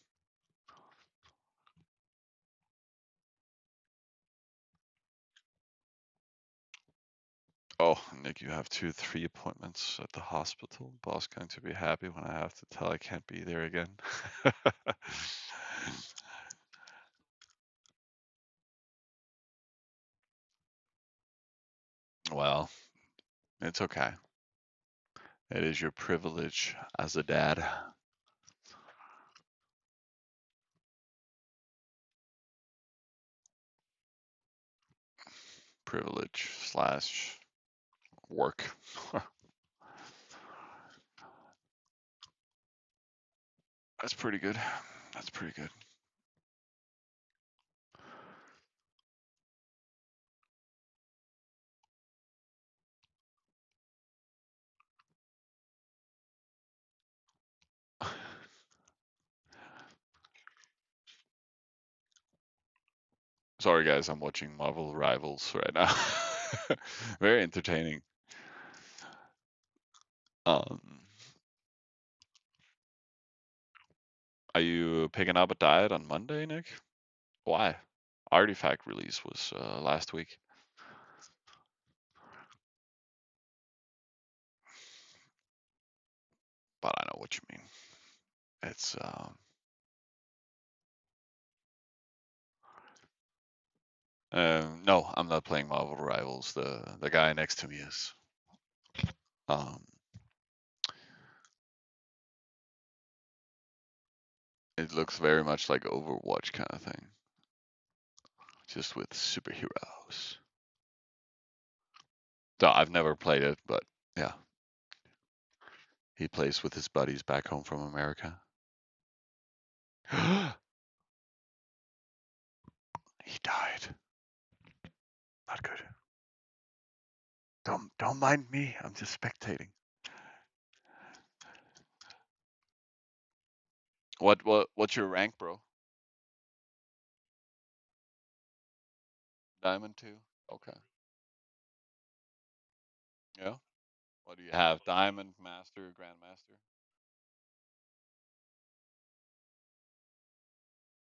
Oh, Nick, you have 2, 3 appointments at the hospital. Boss going to be happy when I have to tell I can't be there again. Well, it's okay. It is your privilege as a dad. Privilege slash work. That's pretty good. That's pretty good. Sorry guys, I'm watching Marvel Rivals right now. Very entertaining. Um, are you picking up a diet on Monday, Nick? Why? Artifact release was last week. But I know what you mean. It's no, I'm not playing Marvel Rivals. The guy next to me is. Um, it looks very much like Overwatch kind of thing, just with superheroes. So I've never played it, but yeah, he plays with his buddies back home from America. He died. Not good. Don't mind me. I'm just spectating. What's your rank, bro? Diamond 2? Okay. Yeah. What do you have? Diamond, Master, Grandmaster?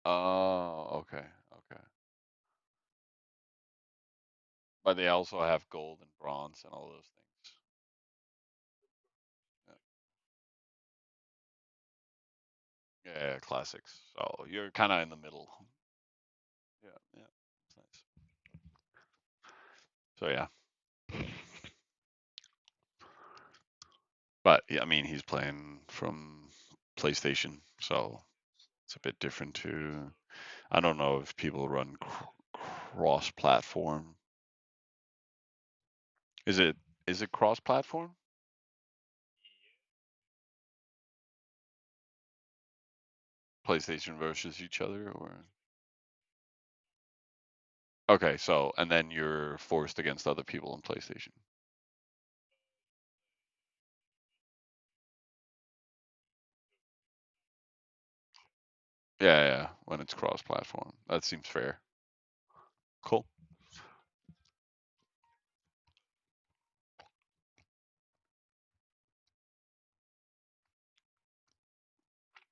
Oh, okay. Okay. But they also have gold and bronze and all those things. Yeah, yeah, classics. So you're kind of in the middle. Yeah, yeah. It's nice. So yeah. But yeah, I mean, he's playing from PlayStation, so it's a bit different to. I don't know if people run cross-platform. Is it is it cross-platform? PlayStation versus each other, or okay, so and then you're forced against other people in PlayStation. Yeah, yeah, when it's cross-platform, that seems fair. Cool.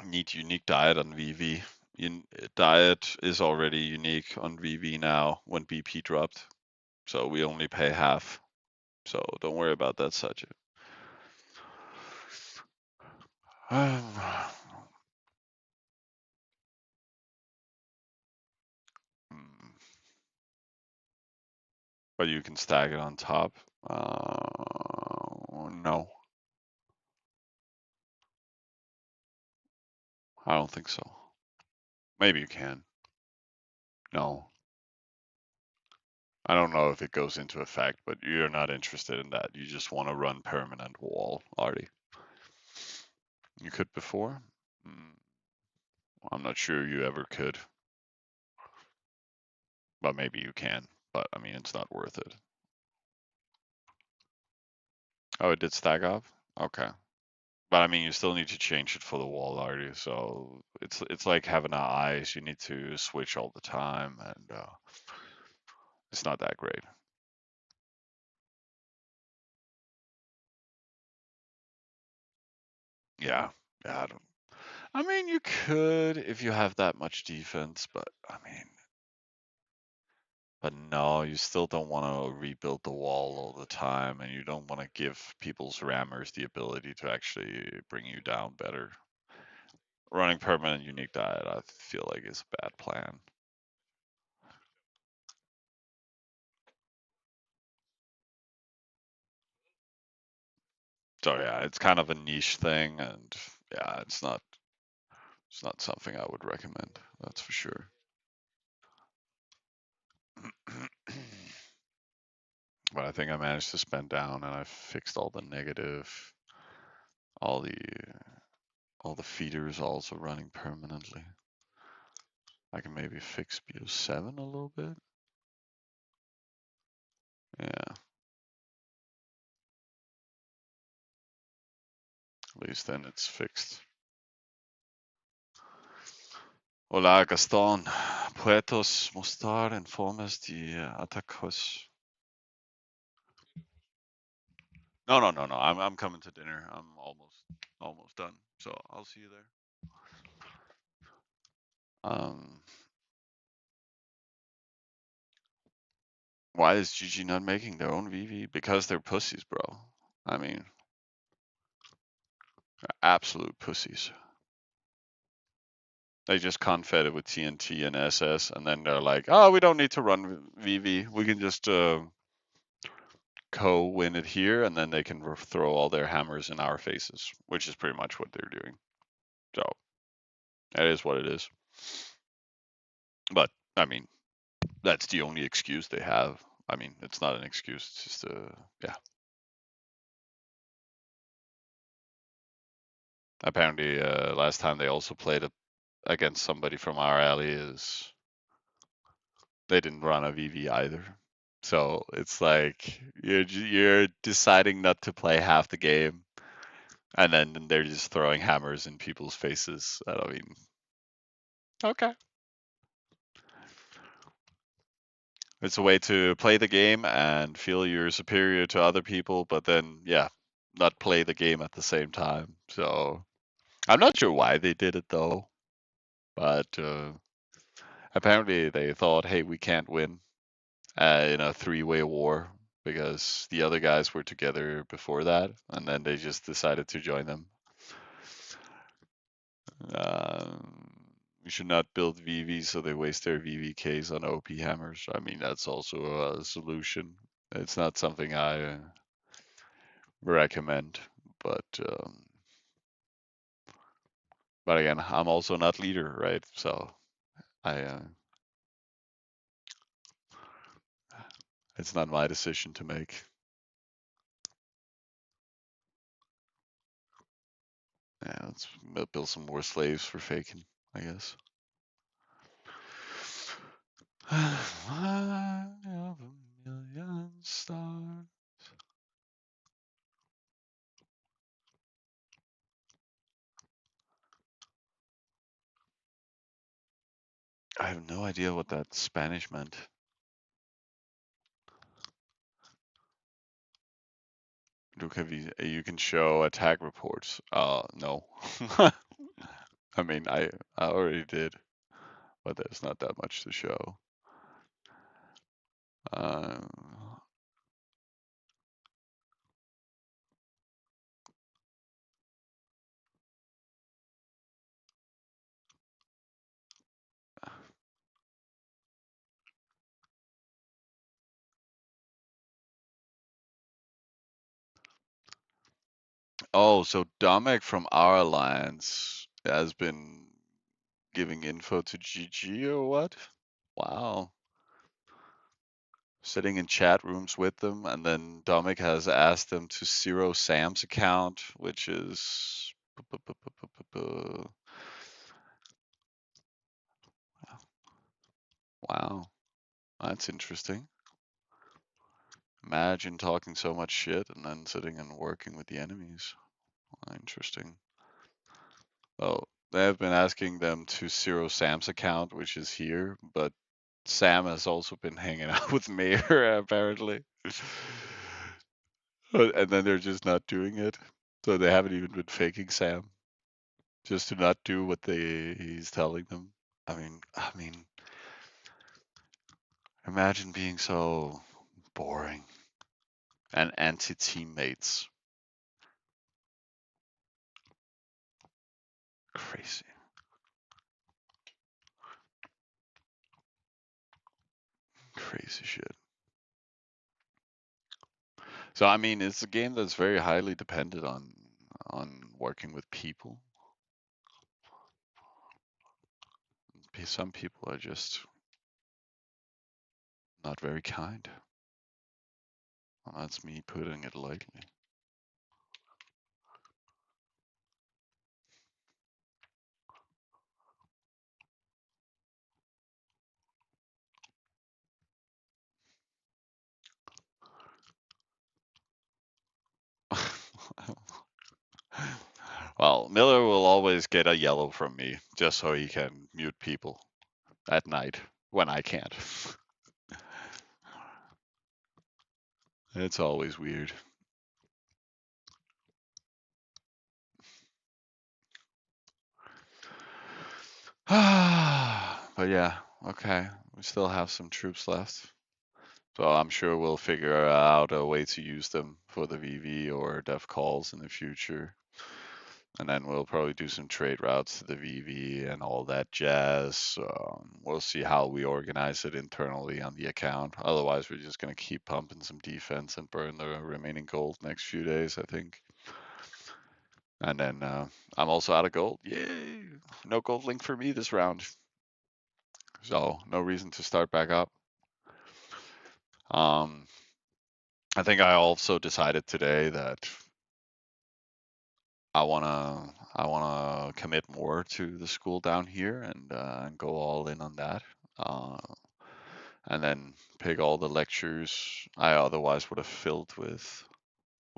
Need unique diet on VV. Diet is already unique on VV now when BP dropped, so we only pay half. So don't worry about that, Sajid. But you can stack it on top. No, I don't think so. Maybe you can. No, I don't know if it goes into effect, but you're not interested in that. You just want to run permanent wall, Artie. You could before. Mm, I'm not sure you ever could, but maybe you can. But I mean, it's not worth it. Oh, it did stack up. Okay, but I mean, you still need to change it for the wall, Artie. So it's like having eyes. You need to switch all the time, and it's not that great. Yeah, yeah. I mean, you could if you have that much defense, but I mean, but no, you still don't want to rebuild the wall all the time, and you don't want to give people's rammers the ability to actually bring you down better. Running permanent unique diet, I feel like is a bad plan. So yeah, it's kind of a niche thing, and yeah, it's not something I would recommend. That's for sure. But I think I managed to spend down, and I fixed all the negative, all the all the feeders also running permanently. I can maybe fix BO7 a little bit. Yeah, at least then it's fixed. Hola, Gaston. ¿Puedes mostrar informes de atacos? No. I'm coming to dinner. I'm almost done. So I'll see you there. Um, why is GG not making their own VV? Because they're pussies, bro. I mean, absolute pussies. They just confed it with TNT and SS, and then they're like, "Oh, we don't need to run VV. We can just co-win it here, and then they can throw all their hammers in our faces," which is pretty much what they're doing. So that is what it is. But I mean, that's the only excuse they have. I mean, it's not an excuse. It's just yeah. Apparently, last time they also played against somebody from our alley is they didn't run a VV either. So it's like you're deciding not to play half the game, and then they're just throwing hammers in people's faces. I mean, okay. It's a way to play the game and feel you're superior to other people, but then, yeah, not play the game at the same time. So I'm not sure why they did it though, but apparently they thought, hey, we can't win in a three-way war because the other guys were together before that, and then they just decided to join them. We should not build VV so they waste their VVKs on OP hammers. I mean, that's also a solution. It's not something I recommend, but but again, I'm also not leader, right? So I it's not my decision to make. Yeah, let's build some more slaves for faking, I guess. I have a million stars. I have no idea what that Spanish meant. Look, you can show attack reports. No. I mean, I already did, but there's not that much to show. Um, oh, so Dominic from our alliance has been giving info to GG or what? Wow. Sitting in chat rooms with them, and then Dominic has asked them to zero Sam's account, which is wow, that's interesting. Imagine talking so much shit and then sitting and working with the enemies. Interesting. Well, they have been asking them to zero Sam's account, which is here, but Sam has also been hanging out with Mayor apparently. And then they're just not doing it. So they haven't even been faking Sam just to not do what he's telling them. I mean, imagine being so boring and anti-teammates. Crazy, crazy shit. So I mean, it's a game that's very highly dependent on working with people. Some people are just not very kind. Well, that's me putting it lightly. Well, Miller will always get a yellow from me just so he can mute people at night when I can't. It's always weird. But yeah, okay. We still have some troops left. So I'm sure we'll figure out a way to use them for the VV or dev calls in the future. And then we'll probably do some trade routes to the VV and all that jazz. We'll see how we organize it internally on the account. Otherwise, we're just going to keep pumping some defense and burn the remaining gold next few days, I think. And then I'm also out of gold. Yay! No gold link for me this round. So no reason to start back up. Um, I think I also decided today that I wanna commit more to the school down here and go all in on that. Uh, and then pick all the lectures I otherwise would have filled with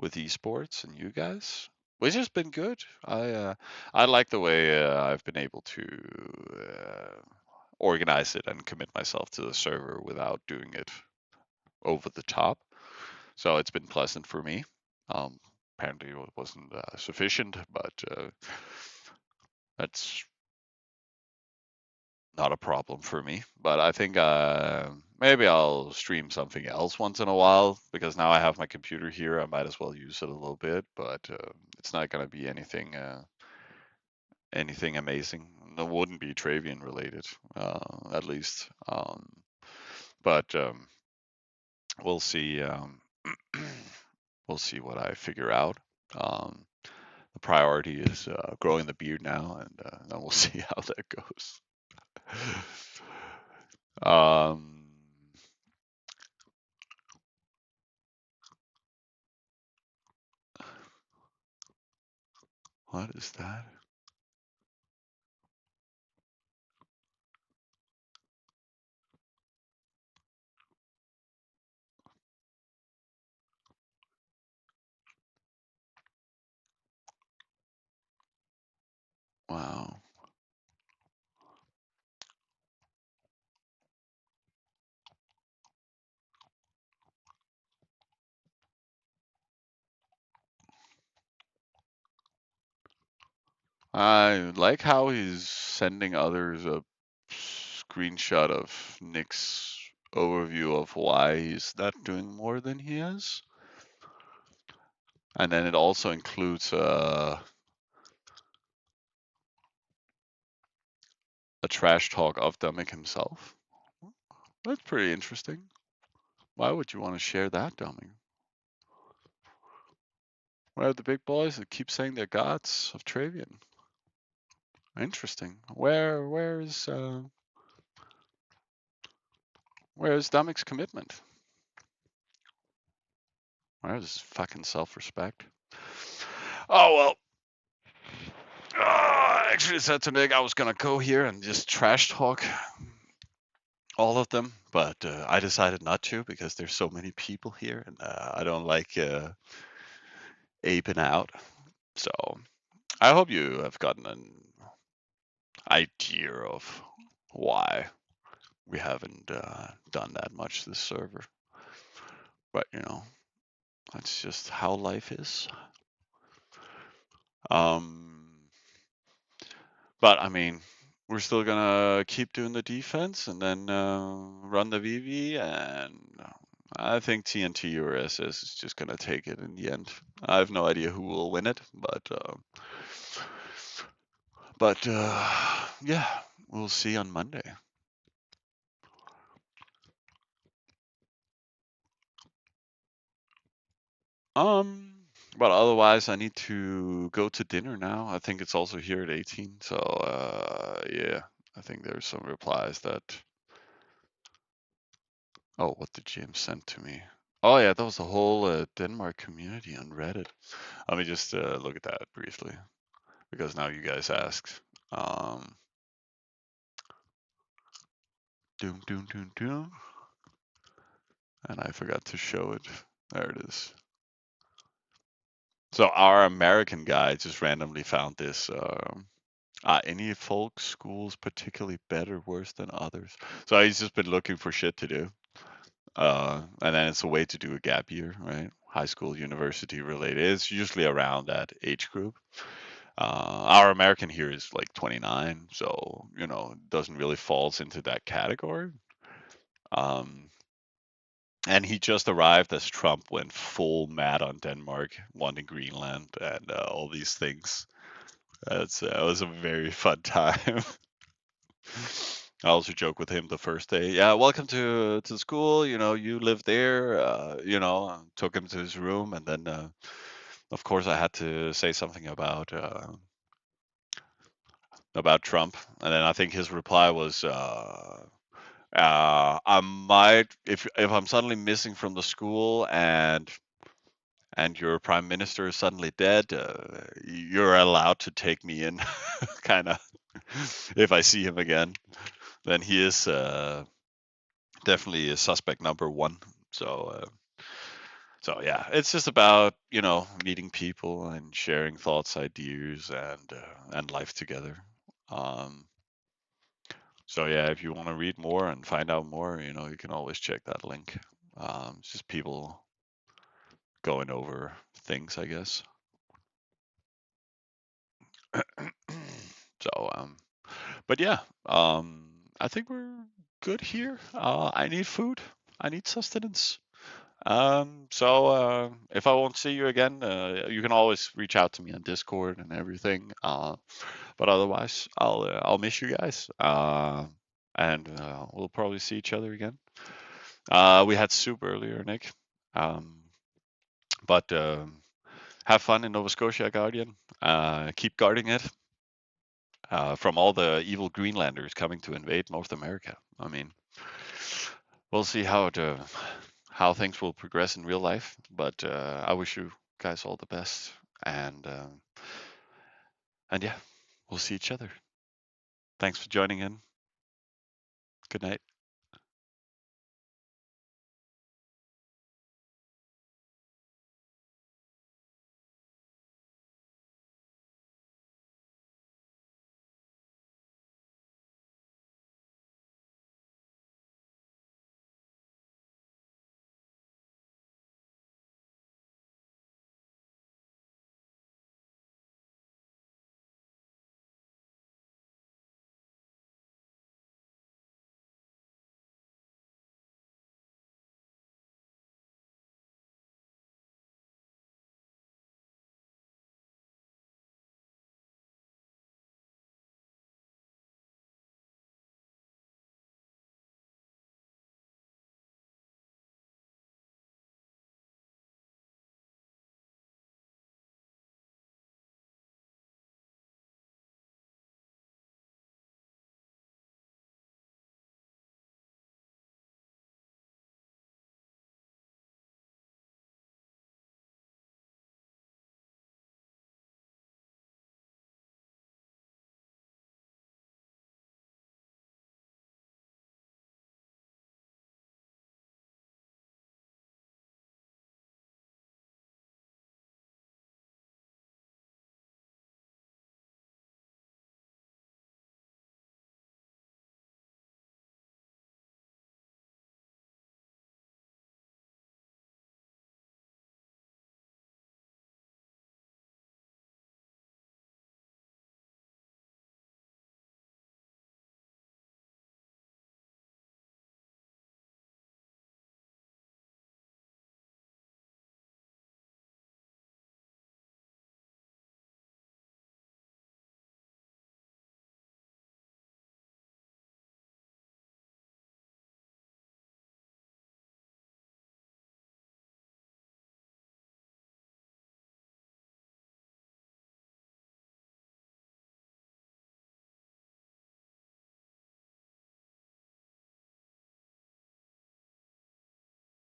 esports and you guys, which has been good. I like the way I've been able to organize it and commit myself to the server without doing it over the top. So it's been pleasant for me. Apparently it wasn't sufficient, but that's not a problem for me. But I think maybe I'll stream something else once in a while because now I have my computer here. I might as well use it a little bit, but it's not going to be anything amazing. It wouldn't be Travian related, at least. But we'll see. We'll see what I figure out. Um, the priority is growing the beard now, and then we'll see how that goes. um, what is that? Wow. I like how he's sending others a screenshot of Nick's overview of why he's not doing more than he is. And then it also includes a trash talk of Dominic himself. That's pretty interesting. Why would you want to share that, Dominic? Where are the big boys that keep saying they're gods of Travian? Interesting. Where's Domic's commitment? Where's his fucking self-respect? Oh well. I actually said to Nick I was gonna go here and just trash talk all of them, but I decided not to because there's so many people here, and I don't like aping out. So I hope you have gotten an idea of why we haven't done that much this server. But that's just how life is. Um, but I mean, we're still gonna keep doing the defense and then run the VV, and I think TNT or SS is just gonna take it in the end. I have no idea who will win it, but yeah, we'll see on Monday. Um, but otherwise, I need to go to dinner now. I think it's also here at 18. So yeah, I think there's some replies that. Oh, what did James send to me? Oh yeah, that was the whole Denmark community on Reddit. Let me just look at that briefly because now you guys asked. Um, doom doom doom doom, and I forgot to show it. There it is. So our American guy just randomly found this. Any folk schools particularly better, worse than others? So he's just been looking for shit to do. And then it's a way to do a gap year, right? High school, university related. It's usually around that age group. Our American here is like 29, so doesn't really falls into that category. Um, and he just arrived as Trump went full mad on Denmark, wanting Greenland and all these things. It was a very fun time. I also joke with him the first day. Yeah, welcome to school. You live there. Took him to his room, and then of course I had to say something about Trump, and then I think his reply was, "I might if I'm suddenly missing from the school and your prime minister is suddenly dead, you're allowed to take me in, kind of. If I see him again, then he is definitely a suspect number one. So, so yeah, it's just about meeting people and sharing thoughts, ideas, and life together. Um, so yeah, if you want to read more and find out more, you can always check that link. It's just people going over things, I guess. So, but yeah, I think we're good here. I need food. I need sustenance. So if I won't see you again, you can always reach out to me on Discord and everything. But otherwise, I'll miss you guys. And we'll probably see each other again. We had soup earlier, Nick. Um, but have fun in Nova Scotia, Guardian. Keep guarding it from all the evil Greenlanders coming to invade North America. I mean, we'll see how things will progress in real life. But I wish you guys all the best, and yeah, we'll see each other. Thanks for joining in. Good night.